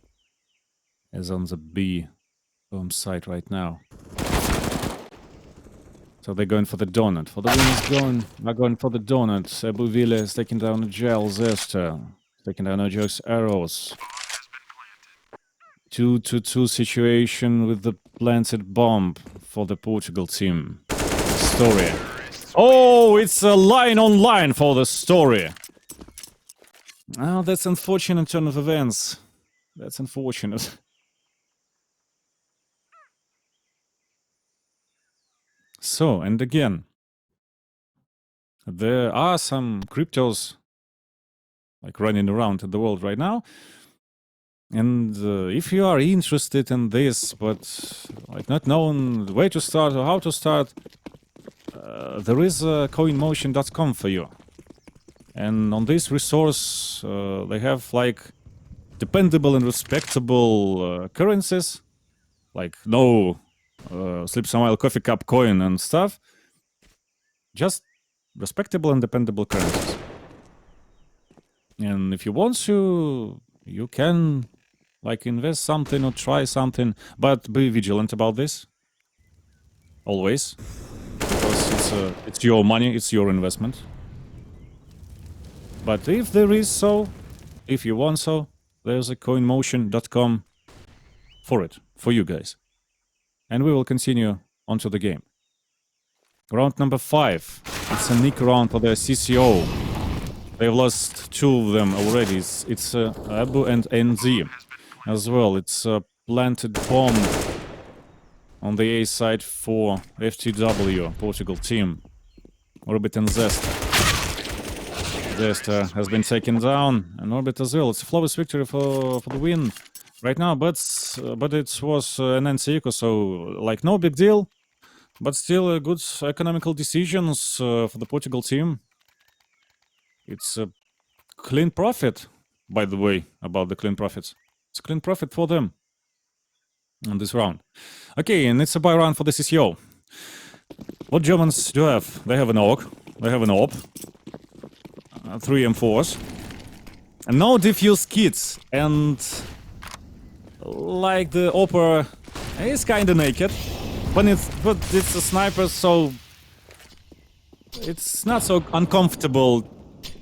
is on the B home side right now. So they're going for the donut. For the winners are going for the donut. Abuvile is taking down a gel. Zesta taking down a Jokes Arrows. 2-2 situation with the planted bomb for the Portugal team. Story. Oh, it's a line on line for the Story. Oh, that's unfortunate turn of events. That's unfortunate. So, and again, there are some cryptos like running around in the world right now. And if you are interested in this, but like not knowing where to start or how to start, there is coinmotion.com for you. And on this resource, they have like dependable and respectable currencies, like no slip some while coffee cup coin and stuff. Just respectable and dependable currencies. And if you want to, you can like invest something or try something, but be vigilant about this. Always. Because it's your money, it's your investment. But if there is so, if you want so, there's a coinmotion.com for it, for you guys. And we will continue onto the game. Round number 5. It's a nick round for the CCO. They've lost 2 of them already. It's Abu and NZ as well. It's a planted bomb on the A side for FTW, Portugal team. Orbit and Zesta. Zesta has been taken down, and Orbit as well. It's a flawless victory for the win right now, but it was an NC, so like no big deal. But still good economical decisions for the Portugal team. It's a clean profit, by the way, about the clean profits. It's a clean profit for them on this round. Okay, and it's a buy round for the CCO. What Germans do have? They have an AUG, they have an AWP, 3 M4s, and no diffuse kits, and like the AWPer is kinda naked, but it's a sniper, so it's not so uncomfortable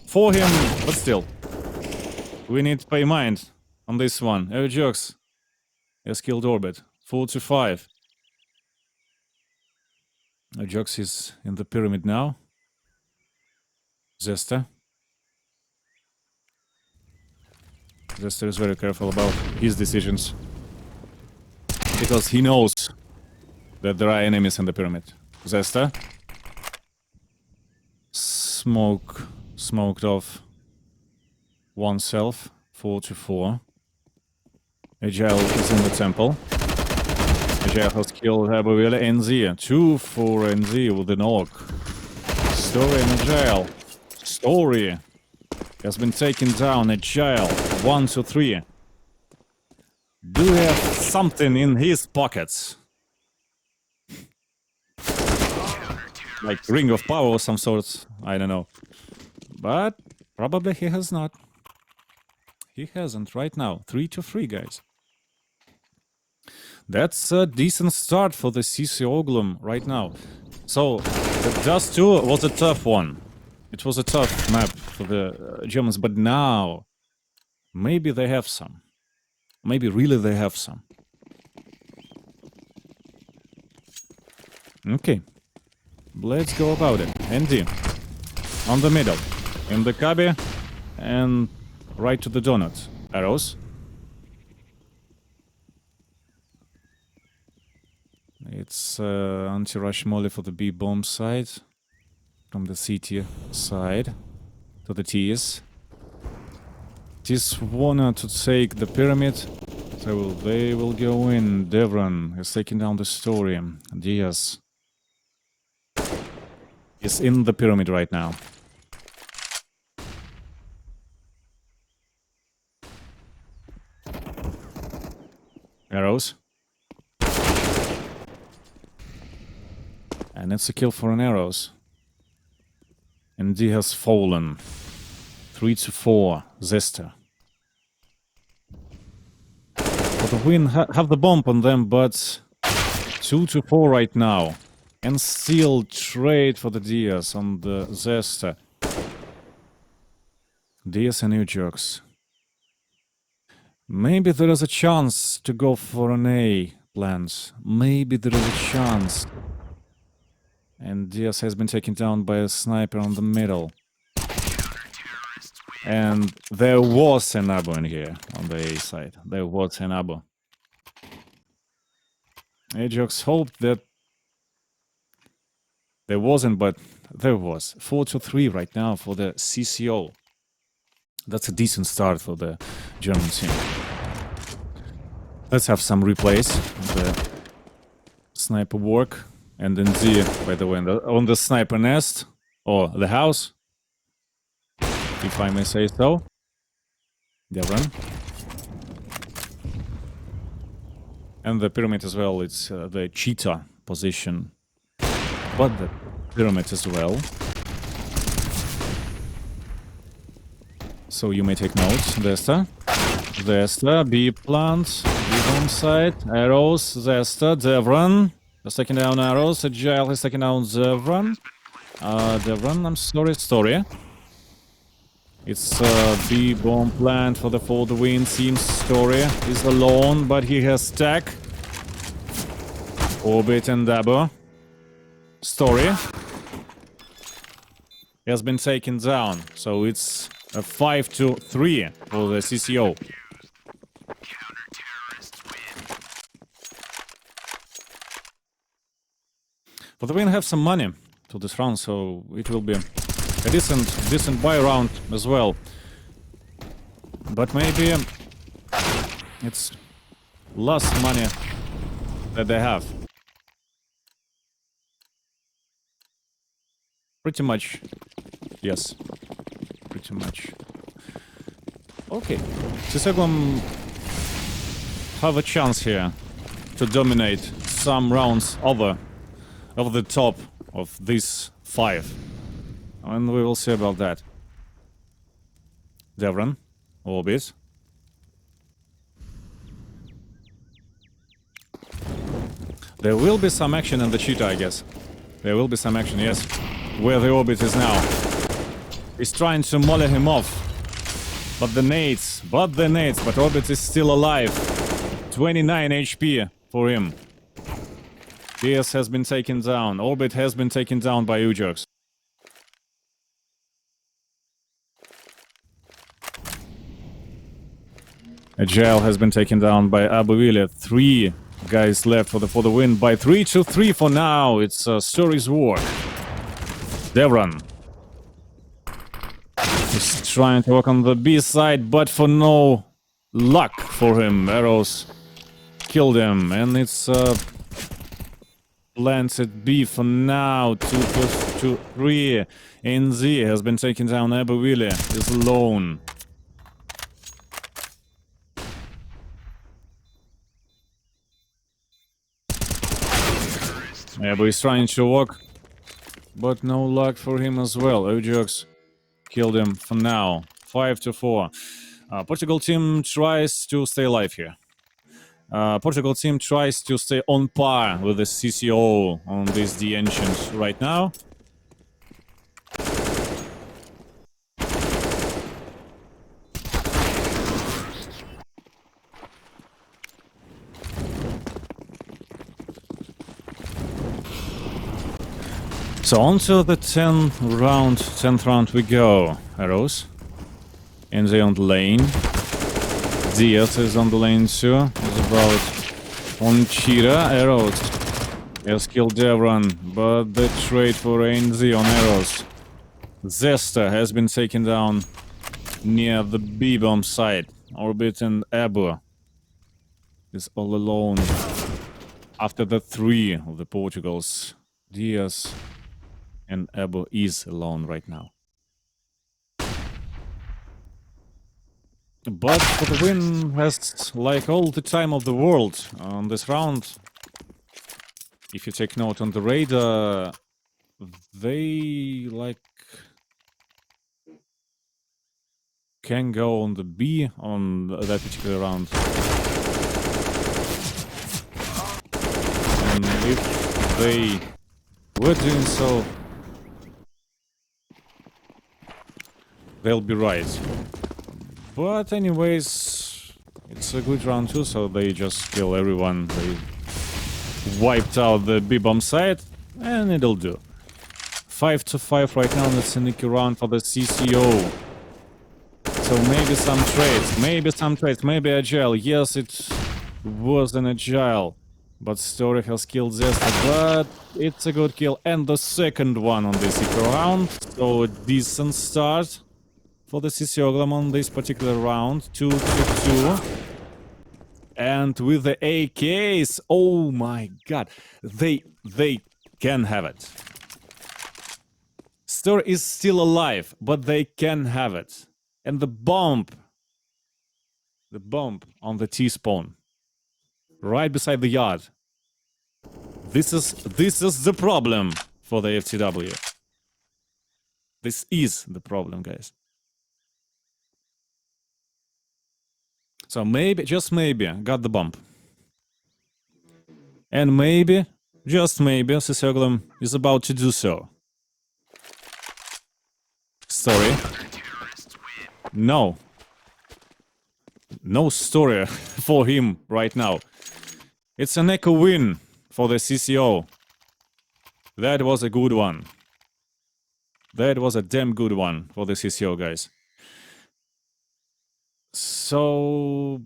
for him, but still. We need to pay mind on this one. Jokes has killed Orbit. 4-5. Jokes is in the pyramid now. Zesta. Zesta is very careful about his decisions. Because he knows that there are enemies in the pyramid. Zesta. Smoked off oneself. 4-4. Agile is in the temple. Agile has killed Abuvile. NZ. 2 for NZ with an AUG. Story and Agile. Story has been taken down. Agile, 1, 2, 3. Do we have something in his pockets? Like Ring of Power or some sort, I don't know. But probably he has not. He hasn't right now. 3 to 3, guys. That's a decent start for the CC Oglum right now. So, the Dust 2 was a tough one. It was a tough map for the Germans, but now maybe they have some. Maybe really they have some. Okay. Let's go about it. ND. On the middle. In the cubby. And right to the donut. Arrows. It's anti-rush molly for the B-bomb side. From the CT side. To the Ts. Ts wanna to take the pyramid. So they will go in. Devron is taking down the story. Diaz is in the pyramid right now. Arrows. And it's a kill for an arrows. And D has fallen. 3 to 4. Zesta. For the win, have the bomb on them, but 2 to 4 right now. And still trade for the Diaz on the Zesta. Diaz and Ujox. Maybe there is a chance to go for an A plans. Maybe there is a chance. And Diaz has been taken down by a sniper on the middle. And there was an abo in here on the A side. There was an abo. Ajox hoped that there wasn't, but there was. 4 to 3 right now for the CCO. That's a decent start for the German team. Let's have some replays. The sniper work. And then Z, by the way, on the sniper nest. Or the house. If I may say so. Devron. And the pyramid as well. It's the cheetah position. But the pyramid as well. So you may take notes. Zesta. Zesta. B plant. B home side. Arrows. Zesta. Devron. Just taking down arrows. Agile is taking down Devron. Devron, I'm sorry. Story. It's B bomb plant for the win. Seems Story is alone, but he has stack. Orbit and Dabo. Story has been taken down, so it's a 5 to 3 for the CCO. For the win, have some money to this round, so it will be a decent buy round as well. But maybe it's less money that they have. Pretty much. Yes. Pretty much. Okay. Oglum have a chance here to dominate some rounds over the top of these 5. And we will see about that. Devron. Orbit. There will be some action in the cheetah, I guess. There will be some action, yes. Where the Orbit is now. He's trying to molly him off. But Orbit is still alive. 29 HP for him. DS has been taken down. Orbit has been taken down by Ujox. Agile has been taken down by Abuile. 3 guys left for the win by 3 to 3 for now. It's Story's work. Devron is trying to work on the B side, but for no luck for him. Arrows killed him, and it's planted B for now. 2 to 3. NZ has been taken down. Abuwili is alone. Abu is trying to walk, but no luck for him as well. Ojox killed him for now. 5-4. Portugal team tries to stay alive here. Portugal team tries to stay on par with the CCO on this The Ancient right now. So on to the 10th round we go. Arrows. And they on the lane. Diaz is on the lane too. It's about on Chira. Arrows has killed Devron, but the trade for NZ on Arrows. Zesta has been taken down near the B-bomb site. Orbit and Abu is all alone after the 3 of the Portugals. Diaz and Abu is alone right now. But for the win has like all the time of the world on this round. If you take note on the radar, they like can go on the B on that particular round. And if they were doing so, they'll be right. But anyways, it's a good round too, so they just kill everyone. They wiped out the B-bomb site, and it'll do. 5-5 right now, that's a nicky round for the CCO. So maybe some trades, maybe Agile. Yes, it was an Agile, but Story has killed Zesta, but it's a good kill. And the second one on this eco round, so a decent start for the CC Oglum on this particular round. 2-2. And with the AKs, oh my god, they can have it. Story is still alive, but they can have it. And the bomb on the T-spawn, right beside the yard. This is the problem for the FTW. This is the problem, guys. So maybe, just maybe, got the bump. And maybe, just maybe, CC Oglum is about to do so. Story. No. No story for him right now. It's an echo win for the CCO. That was a good one. That was a damn good one for the CCO, guys. So,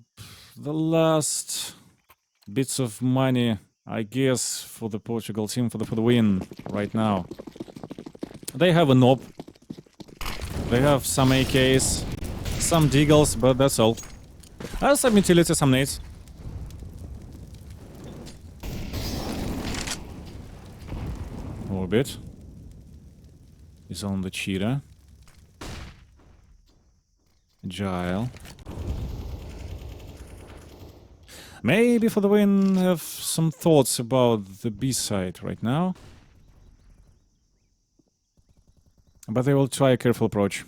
the last bits of money, I guess, for the Portugal team for the win right now. They have a knob. They have some AKs, some deagles, but that's all. Some utility, some nades. Orbit is on the cheetah. Agile. Maybe for the win have some thoughts about the B side right now. But they will try a careful approach.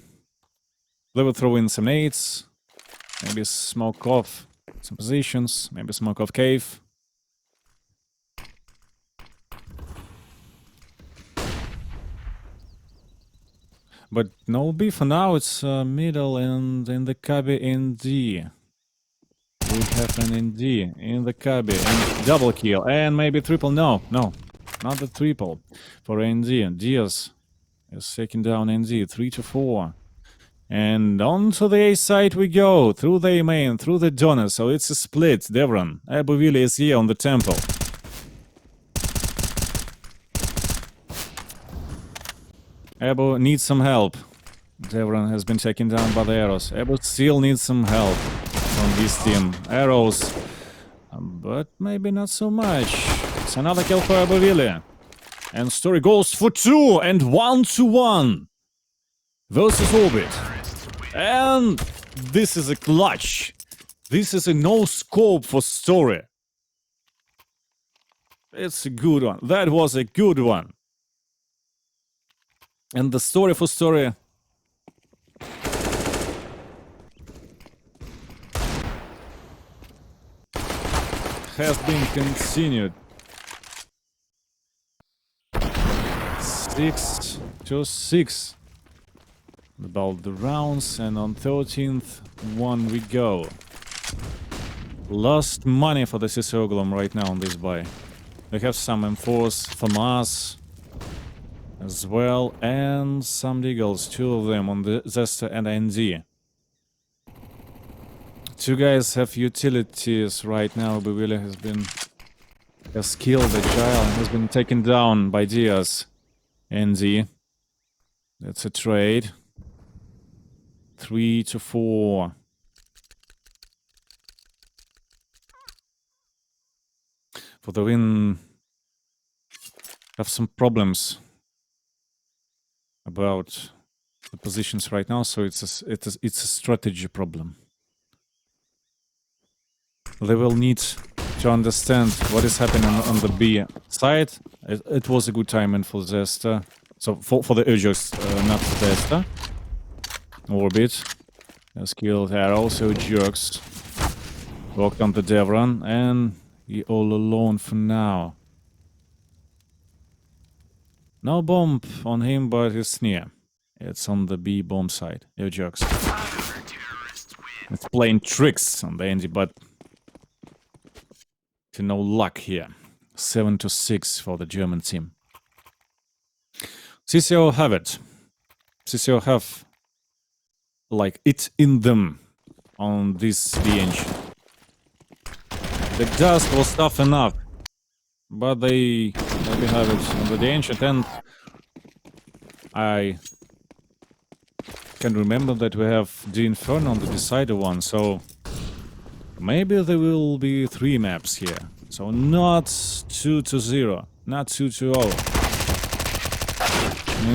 They will throw in some nades. Maybe smoke off some positions. Maybe smoke off cave. But no B for now. It's middle and in the Kabi ND. We have an ND in the Kabi and double kill. And maybe triple. No, not the triple for ND. Diaz is taking down ND 3-4. And on to the A side we go, through the A main, through the donor, so it's a split. Devron, Abuwili is here on the temple. Abu needs some help. Devron has been taken down by the arrows. Abu still needs some help from his team. Arrows, but maybe not so much. It's another kill for Abuwili. And Story goes for 2 and 1-1 versus Orbit. And this is a clutch. This is a no scope for Story. It's a good one. That was a good one. And the story for Story has been continued. 6-6 about the rounds, and on 13th one we go. Lost money for the CC Oglum right now on this buy. We have some M4s, FAMAS as well, and some Deagles, 2 of them on the Zesta and ND. 2 guys have utilities right now. Bivili has killed Agile and has been taken down by Diaz. ND. That's a trade. 3-4. For the win, have some problems about the positions right now, so it's a strategy problem. They will need to understand what is happening on the B side. It was a good timing for Zesta. So for the Urgos, not Zesta. Orbit has killed Arrow, so Jerks walked on the Devron, and he all alone for now. No bomb on him, but he's near. It's on the B bomb side. Jerks. It's playing tricks on the ND, but to no luck here. 7-6 for the German team. CCO have it. CCO have like it in them on this BNG. The dust was tough enough, but they maybe have it on the ancient, and I can remember that we have the Inferno on the Decider one, so maybe there will be 3 maps here. So not 2-0, not 2-0.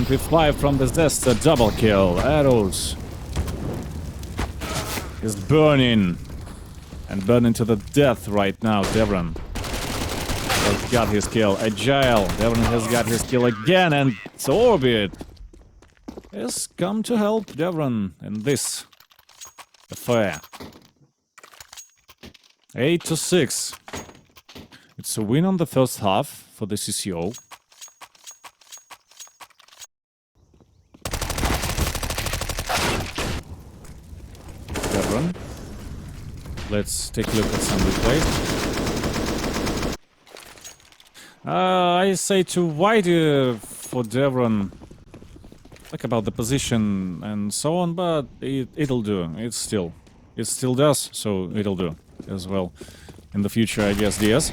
MP5 from the Zesta, double kill. Arrows is burning, and burning to the death right now. Devron has got his kill. Agile, Devron has got his kill again, and Orbit has come to help Devron in this affair. 8-6. It's a win on the first half for the CCO. Devron. Let's take a look at some replays. I say too wide for Devron. Like about the position and so on, but it'll do. It still does, so it'll do as well in the future, I guess. Diaz.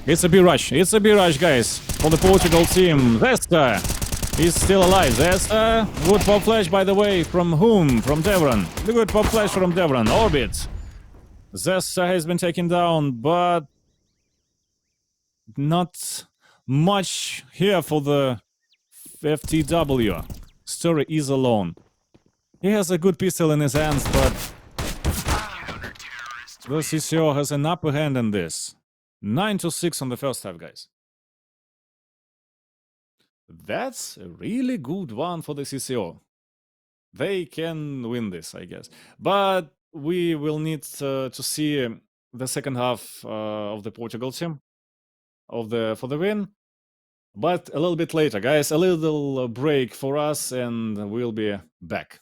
It's a B rush. It's a B rush, guys, for the Portugal team. Zesta is still alive. Zesta, good pop flash, by the way, from whom? From Devron. The good pop flash from Devron. Orbit. Zesta has been taken down, but not much here for the FTW. Story is alone. He has a good pistol in his hands, but the CCO has an upper hand in this. 9-6 on the first half, guys. That's a really good one for the CCO. They can win this, I guess. But we will need to see the second half of the Portugal team for the win. But a little bit later, guys. A little break for us, and we'll be back.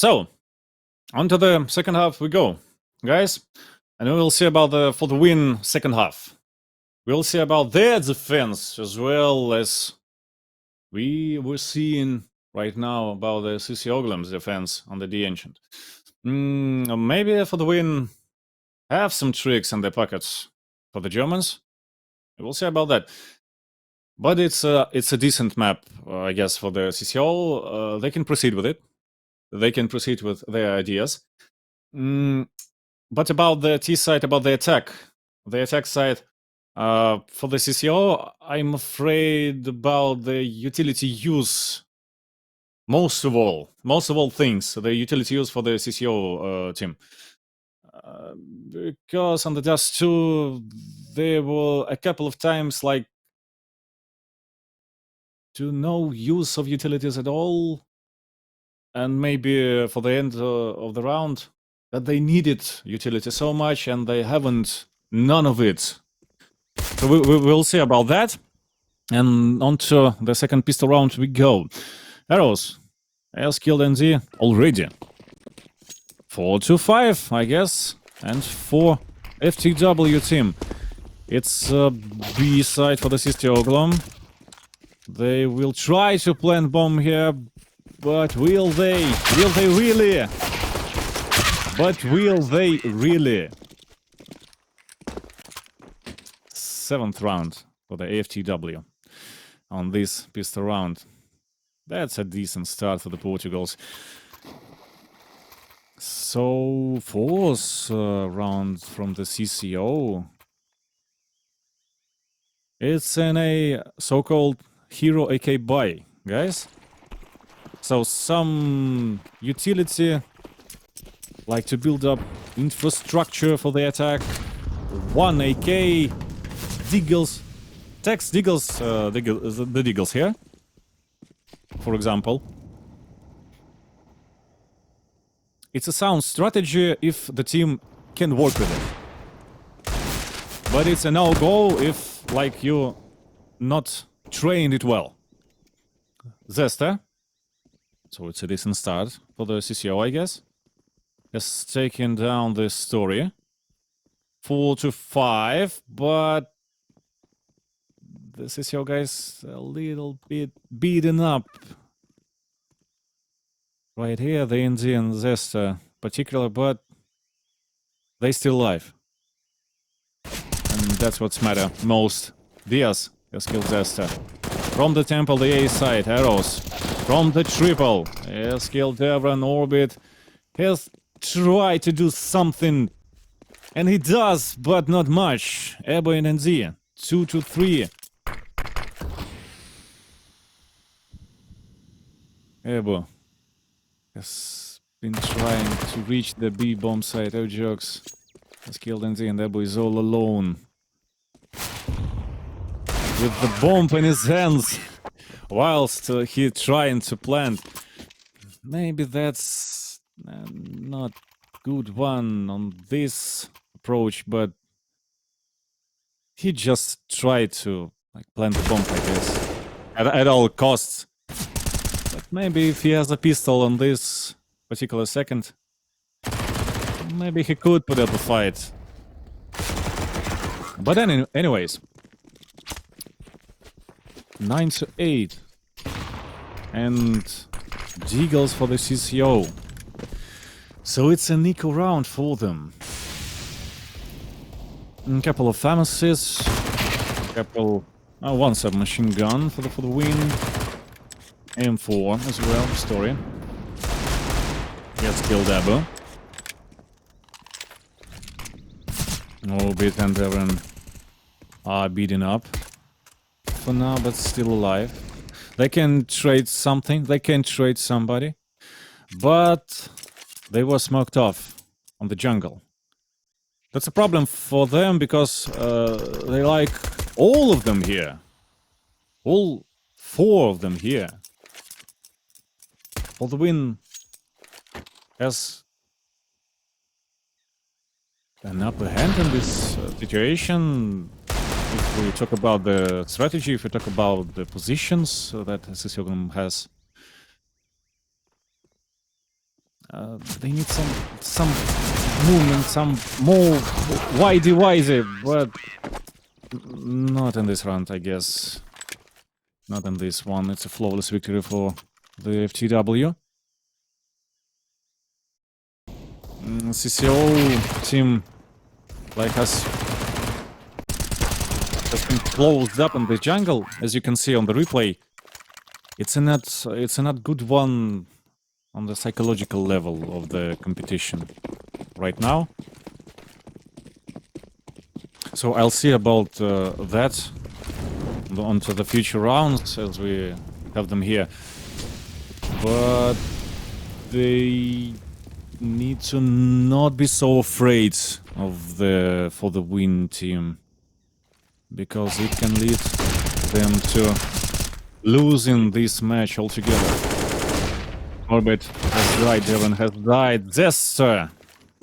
So, on to the second half we go, guys. And we will see about for the win second half. We'll see about their defense as well as we were seeing right now about the CC Oglum's defense on the D Ancient. Maybe for the win, have some tricks in their pockets for the Germans. We'll see about that. But it's a decent map, I guess, for the CCO. They can proceed with it. They can proceed with their ideas. But about the T side, about the attack side, for the CCO, I'm afraid about the utility use. Most of all things, the utility use for the CCO team. Because on the Dust 2, there were a couple of times like to no use of utilities at all. And maybe for the end of the round, that they needed utility so much and they haven't none of it. So we'll see about that. And on to the second pistol round we go. Arrows has killed NZ already. 4-5, I guess. And for FTW team. It's a B side for the Sister Oglum. They will try to plant bomb here, but will they? Will they really? But will they really? 7th round for the AFTW on this pistol round. That's a decent start for the Portugals. So 4th round from the CCO. It's in a so-called hero AK buy, guys. So some utility, like to build up infrastructure for the attack. 1 AK, Deagles, Tex Deagles, the Deagles here, for example. It's a sound strategy if the team can work with it. But it's a no-go if, like, you not trained it well. Zesta. So it's a decent start for the CCO, I guess. Has taken down this story. 4-5, but the CCO guys a little bit beaten up. Right here, the NZ and Zesta particular, but they still alive. And that's what's matter most. Diaz has killed Zesta. From the temple, the A side, arrows. From the triple, has killed Devran. Orbit has tried to do something, and he does, but not much. Ebo and NZ, 2-3. Ebo has been trying to reach the B bomb site. Oh, jokes. Has killed NZ, and Ebo is all alone with the bomb in his hands, whilst he trying to plant. Maybe that's not good one on this approach, but he just tried to like plant the bomb, I guess, at all costs. But maybe if he has a pistol on this particular second, maybe he could put up a fight. But anyways, 9-8, and Deagles for the CCO. So it's an equal round for them. A couple of pharmacies, a couple, one submachine gun for the win. M4 as well. Story gets killed. Abo. Orbit and Devran are beaten up for now, but still alive. They can trade something, they can trade somebody, but they were smoked off on the jungle. That's a problem for them because they like all of them here. All 4 of them here. For the win has an upper hand in this situation. If we talk about the strategy, if we talk about the positions that CC Oglum has. They need some movement, some more widey, but not in this round, I guess. Not in this one. It's a flawless victory for the FTW. CCO team has been closed up in the jungle, as you can see on the replay. It's a not good one on the psychological level of the competition right now. So I'll see about that onto the future rounds as we have them here. But they need to not be so afraid of for the win team, because it can lead them to losing this match altogether. Orbit has died, Devon has died. Zester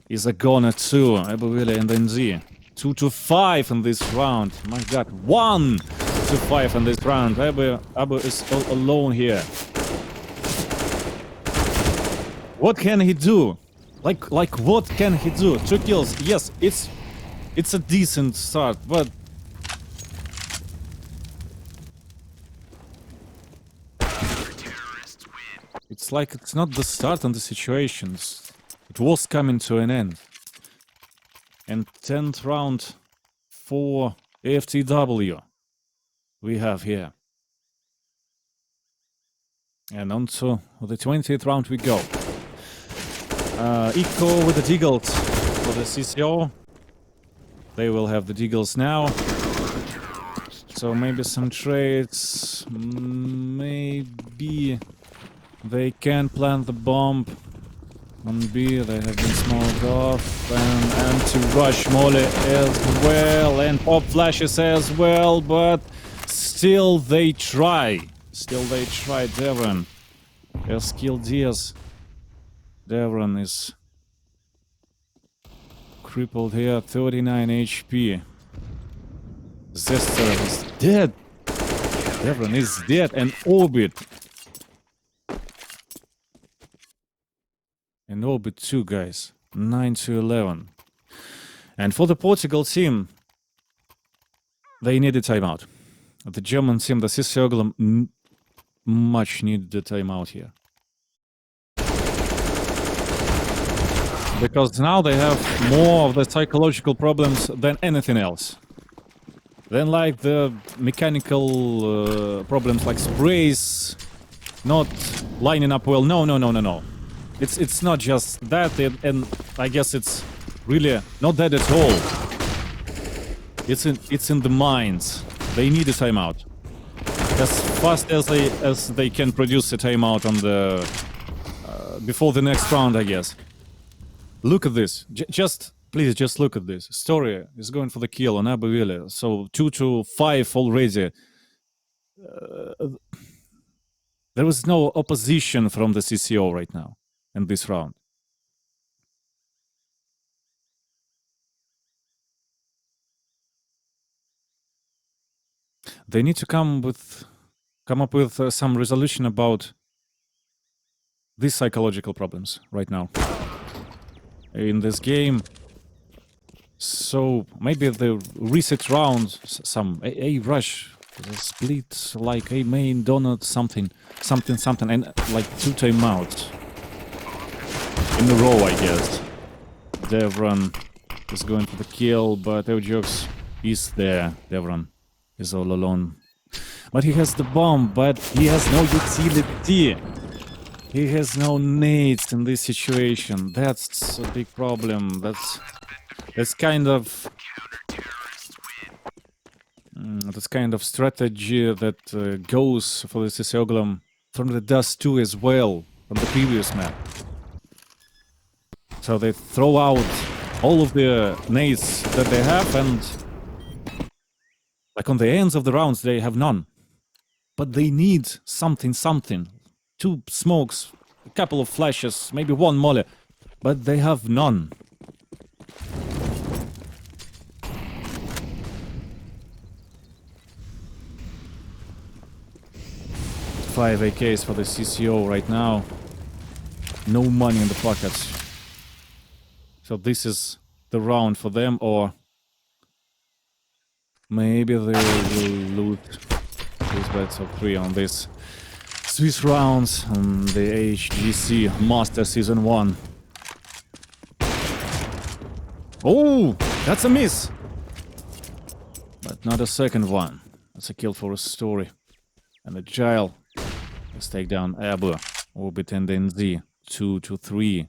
is a goner too. Abuwile and NZ. 2-5 in this round. My god, 1-5 in this round. Abu is all alone here. What can he do? Like what can he do? 2 kills. Yes, it's a decent start, but it's like it's not the start on the situations. It was coming to an end. And 10th round for FTW we have here. And on to the 20th round we go. Eco with the Deagles for the CCO. They will have the Deagles now. So maybe some trades. Maybe they can plant the bomb on B. They have been smoked off. And anti-rush molly as well. And pop flashes as well. But still they try. Still they try. Devon has killed Diaz. Devon is crippled here, 39 HP. Zester is dead. Devon is dead, and Orbit. And Orbit too, guys. 9-11. And for the Portugal team, they need a timeout. The German team, the CC Oglum, much need the timeout here. Because now they have more of the psychological problems than anything else. Than like the mechanical problems like sprays, not lining up well. No. It's not just that, and I guess it's really not that at all. It's in the minds. They need a timeout. As fast as they can produce a timeout on the before the next round, I guess. Look at this. Please just look at this. Story is going for the kill on Abuwile. So 2-5 already. There was no opposition from the CCO right now in this round. They need to come up with some resolution about these psychological problems right now in this game. So maybe the reset round, some A rush, split like A main donut, something, and like 2 timeouts in a row, I guess. Devron is going for the kill, but Eujux is there. Devron is all alone, but he has the bomb, but he has no utility. He has no nades in this situation. That's a big problem. That's kind of strategy that goes for the CC Oglum from the Dust 2 as well, from the previous map. So they throw out all of the nades that they have, and like on the ends of the rounds they have none. But they need something. 2 smokes, a couple of flashes, maybe 1 molly, but they have none. Five AKs for the CCO right now. no money in the pockets. So this is the round for them, or maybe they will loot these bets of 3 on this Swiss rounds on the HCG Master Season 1. Oh, that's a miss! But not a second one. That's a kill for a story. And the Gile. Let's take down Abu. Orbit and NZ. 2-3.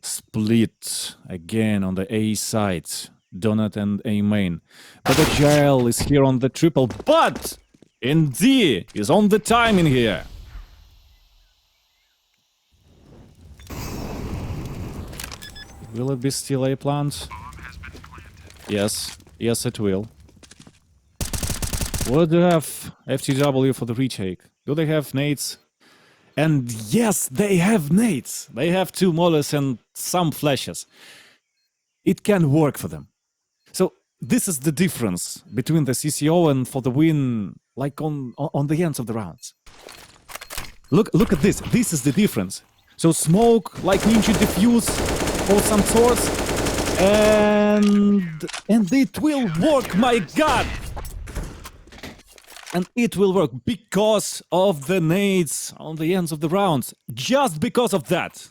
Split again on the A side. Donut and A main. But the Gile is here on the triple. But NZ is on the timing here. Will it be still A plant? Yes. Yes, it will. What do they have FTW for the retake? Do they have nades? And yes, they have nades. They have 2 molars and some flashes. It can work for them. So this is the difference between the CCO and for the win, like on the ends of the rounds. Look at this. This is the difference. So smoke, like ninja diffuse, or some sorts, and it will work. My God. And it will work because of the nades on the ends of the rounds. Just because of that.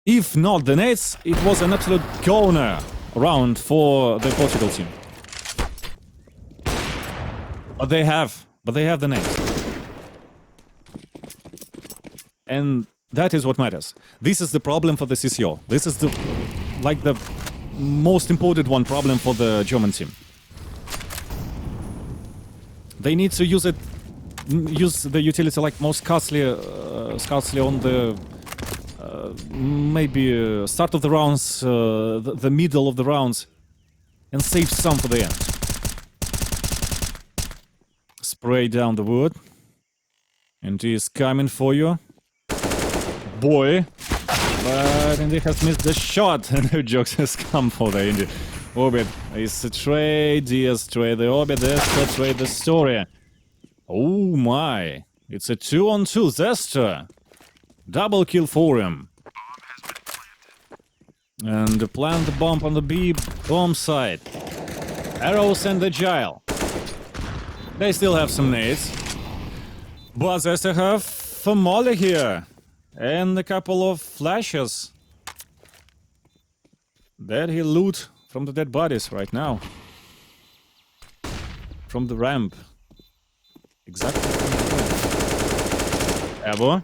If not the nades, it was an absolute corner round for the Portugal team. But they have the nades. And that is what matters. This is the problem for the CCO. This is the most important problem for the German team. They need to use the utility like more scarcely on the maybe start of the rounds, the middle of the rounds, and save some for the end. Spray down the wood, and he is coming for you, boy. But Indy has missed the shot, and no jokes has come for the Indy. Orbit is a trade, yes, trade the Orbit, Zester, trade the story. Oh my, it's a 2-on-2, Zester. Double kill for him. And plant the bomb on the B bomb side. Arrows and the Gile. They still have some nades. But Zester have a molly here. And a couple of flashes that he loot from the dead bodies right now. From the ramp. Exactly from the ramp. Abo.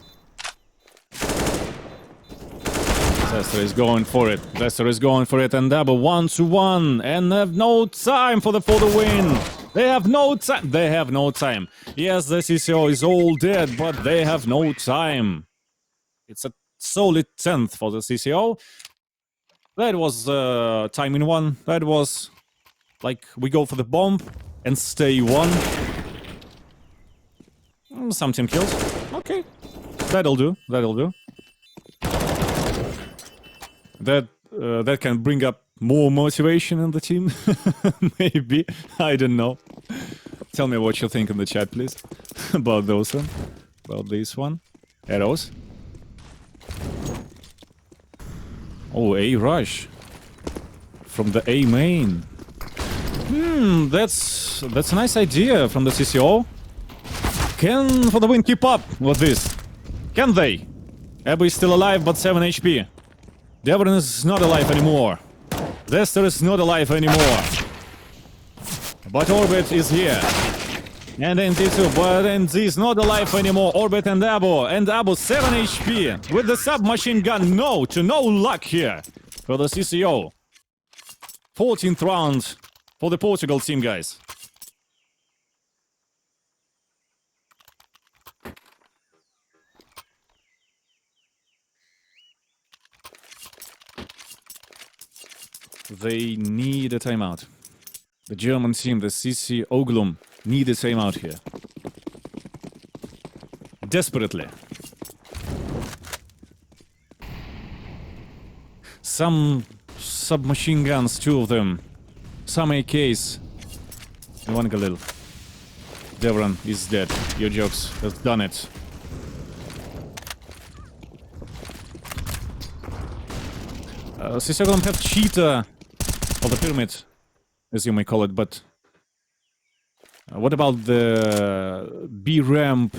Zester is going for it. Zester is going for it. And Abo 1-1. And have no time for the win. They have no time. They have no time. Yes, the CCO is all dead, but they have no time. It's a solid 10th for the CCO. That was timing one. That was like we go for the bomb and stay one. Some team kills. Okay. That'll do. That'll do. That can bring up more motivation in the team. Maybe. I don't know. Tell me what you think in the chat, please. About those one. About this one. Arrows. Oh, A rush from the A main. That's a nice idea from the CCO. Can for the win keep up with this? Can they? Abu is still alive, but 7 HP. Devon is not alive anymore. Zester is not alive anymore. But Orbit is here. And NT2, but NZ is not alive anymore. Orbit and Abu 7 HP. With the submachine gun, no luck here for the CCO. 14th round for the Portugal team, guys. They need a timeout. The German team, the CC Oglum, need a timeout here. Desperately. Some submachine guns, 2 of them. Some AKs. And 1 Galil. Devran is dead. Your jokes has done it. Oglum have cheetah, or the pyramid, as you may call it, but what about the B ramp?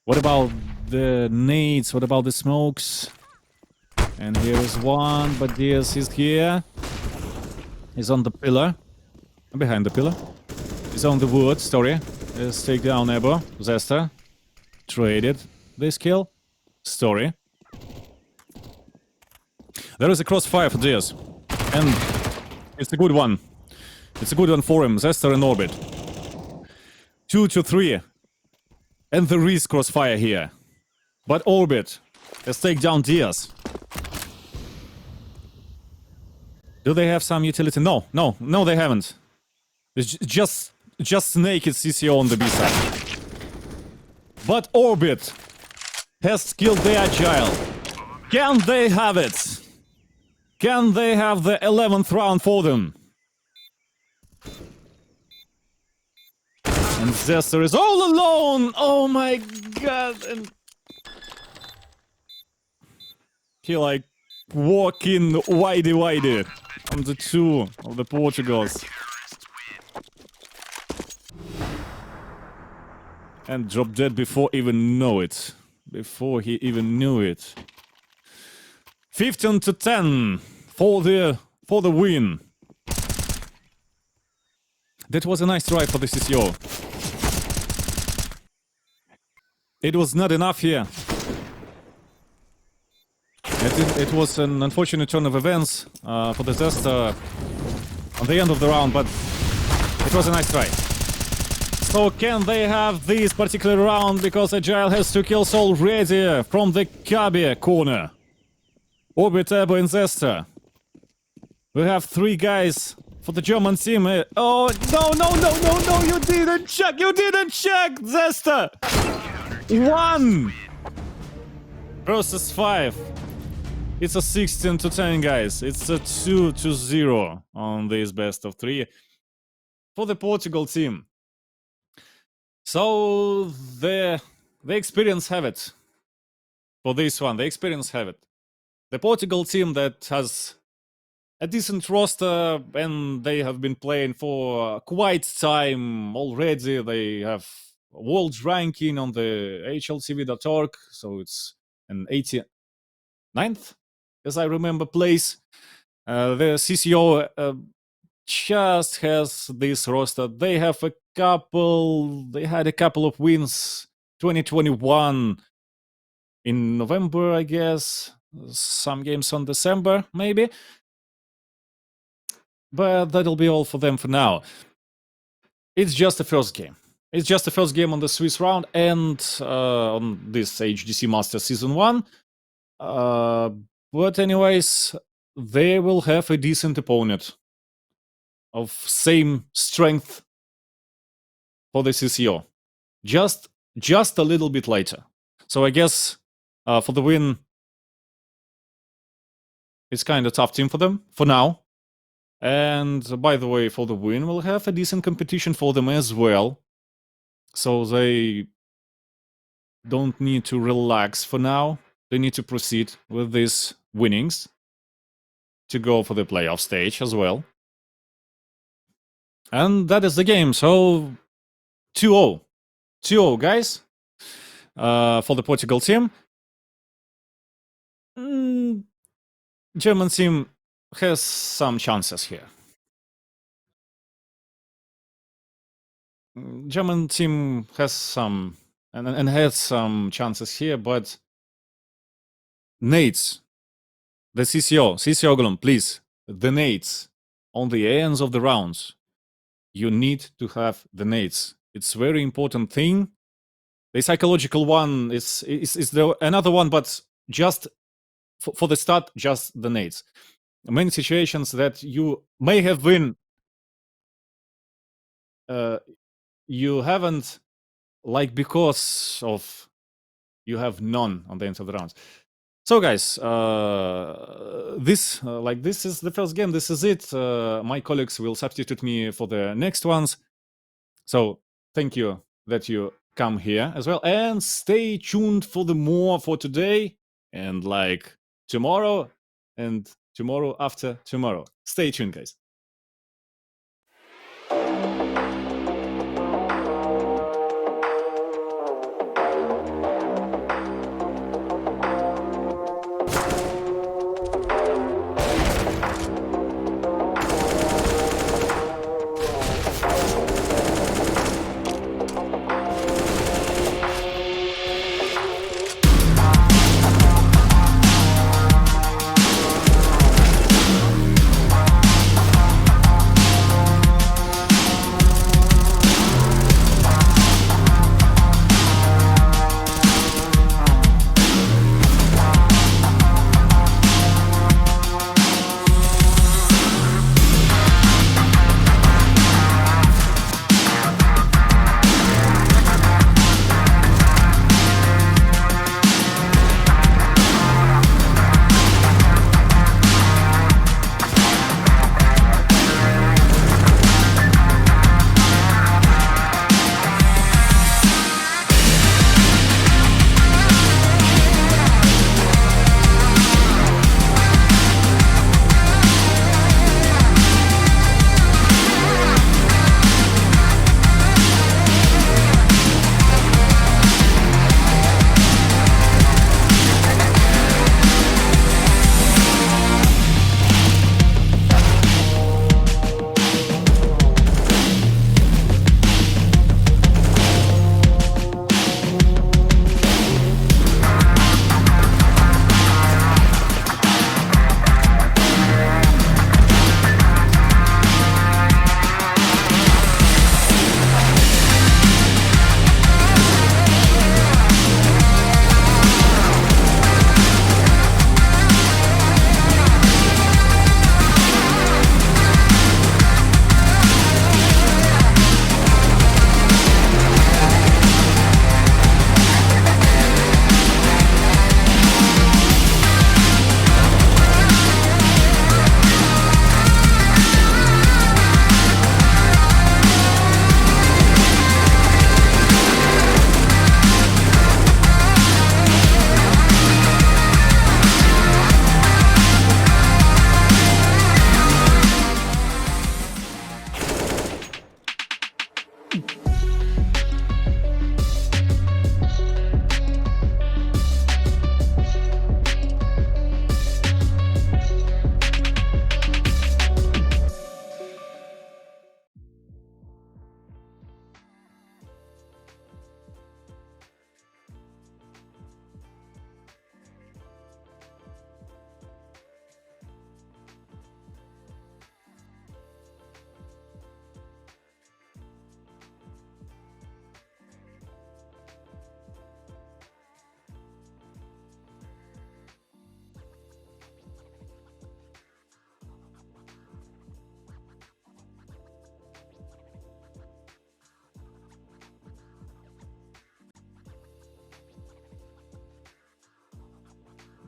What about the nades? What about the smokes? And here is one, but Diaz is here. He's on the pillar. Behind the pillar. He's on the wood. Story. Let's take down Ebo. Zester. Traded this kill. Story. There is a crossfire for Diaz. And it's a good one. It's a good one for him. Zester in orbit. 2 to 3. And there is crossfire here. But orbit. Let's take down Diaz. Do they have some utility? No, they haven't. It's just naked CCO on the B side. But Orbit has killed the Agile. Can they have it? Can they have the 11th round for them? And Zester is all alone! Oh my god! And he like walking widey on the two of the Portugals. And drop dead before even know it. Before he even knew it. 15 to 10 for the win. That was a nice try for the CCO. It was not enough here. It was an unfortunate turn of events for the Zester on the end of the round, but it was a nice try. So can they have this particular round, because Agile has 2 kills already from the Kabe corner. Orbit, Ebo and Zester. We have 3 guys for the German team. Oh, no, you didn't check, Zester! 1 versus 5. It's a 16 to 10, guys. It's a 2 to 0 on this best of 3 for the Portugal team. So the experience have it for this one. The experience have it. The Portugal team that has a decent roster, and they have been playing for quite time already. They have world ranking on the HLTV.org, so it's an 89th, as I remember, place. The CCO just has this roster. They have they had a couple of wins 2021 in November, I guess. Some games on December, maybe. But that'll be all for them for now. It's just the first game. It's just the first game on the Swiss round and on this HGC Masters Season 1. But anyways, they will have a decent opponent of same strength for the CCO. Just a little bit later. So I guess for the win, it's kind of tough team for them for now. And by the way, for the win, we'll have a decent competition for them as well. So they don't need to relax for now. They need to proceed with these winnings to go for the playoff stage as well. And that is the game. So 2-0. 2-0, guys. For the Portugal team. German team has some chances here. German team has some and has some chances here, but nades, the CCO Oglum, please, the nades on the ends of the rounds. You need to have the nades. It's very important thing. The psychological one is the another one, but just for the start, just the nades. Many situations that you may have been you haven't, like, because of you have none on the end of the rounds. So guys, this is the first game. This is it. My colleagues will substitute me for the next ones. So thank you that you come here as well, and stay tuned for the more for today and like tomorrow and tomorrow after tomorrow. Stay tuned, guys.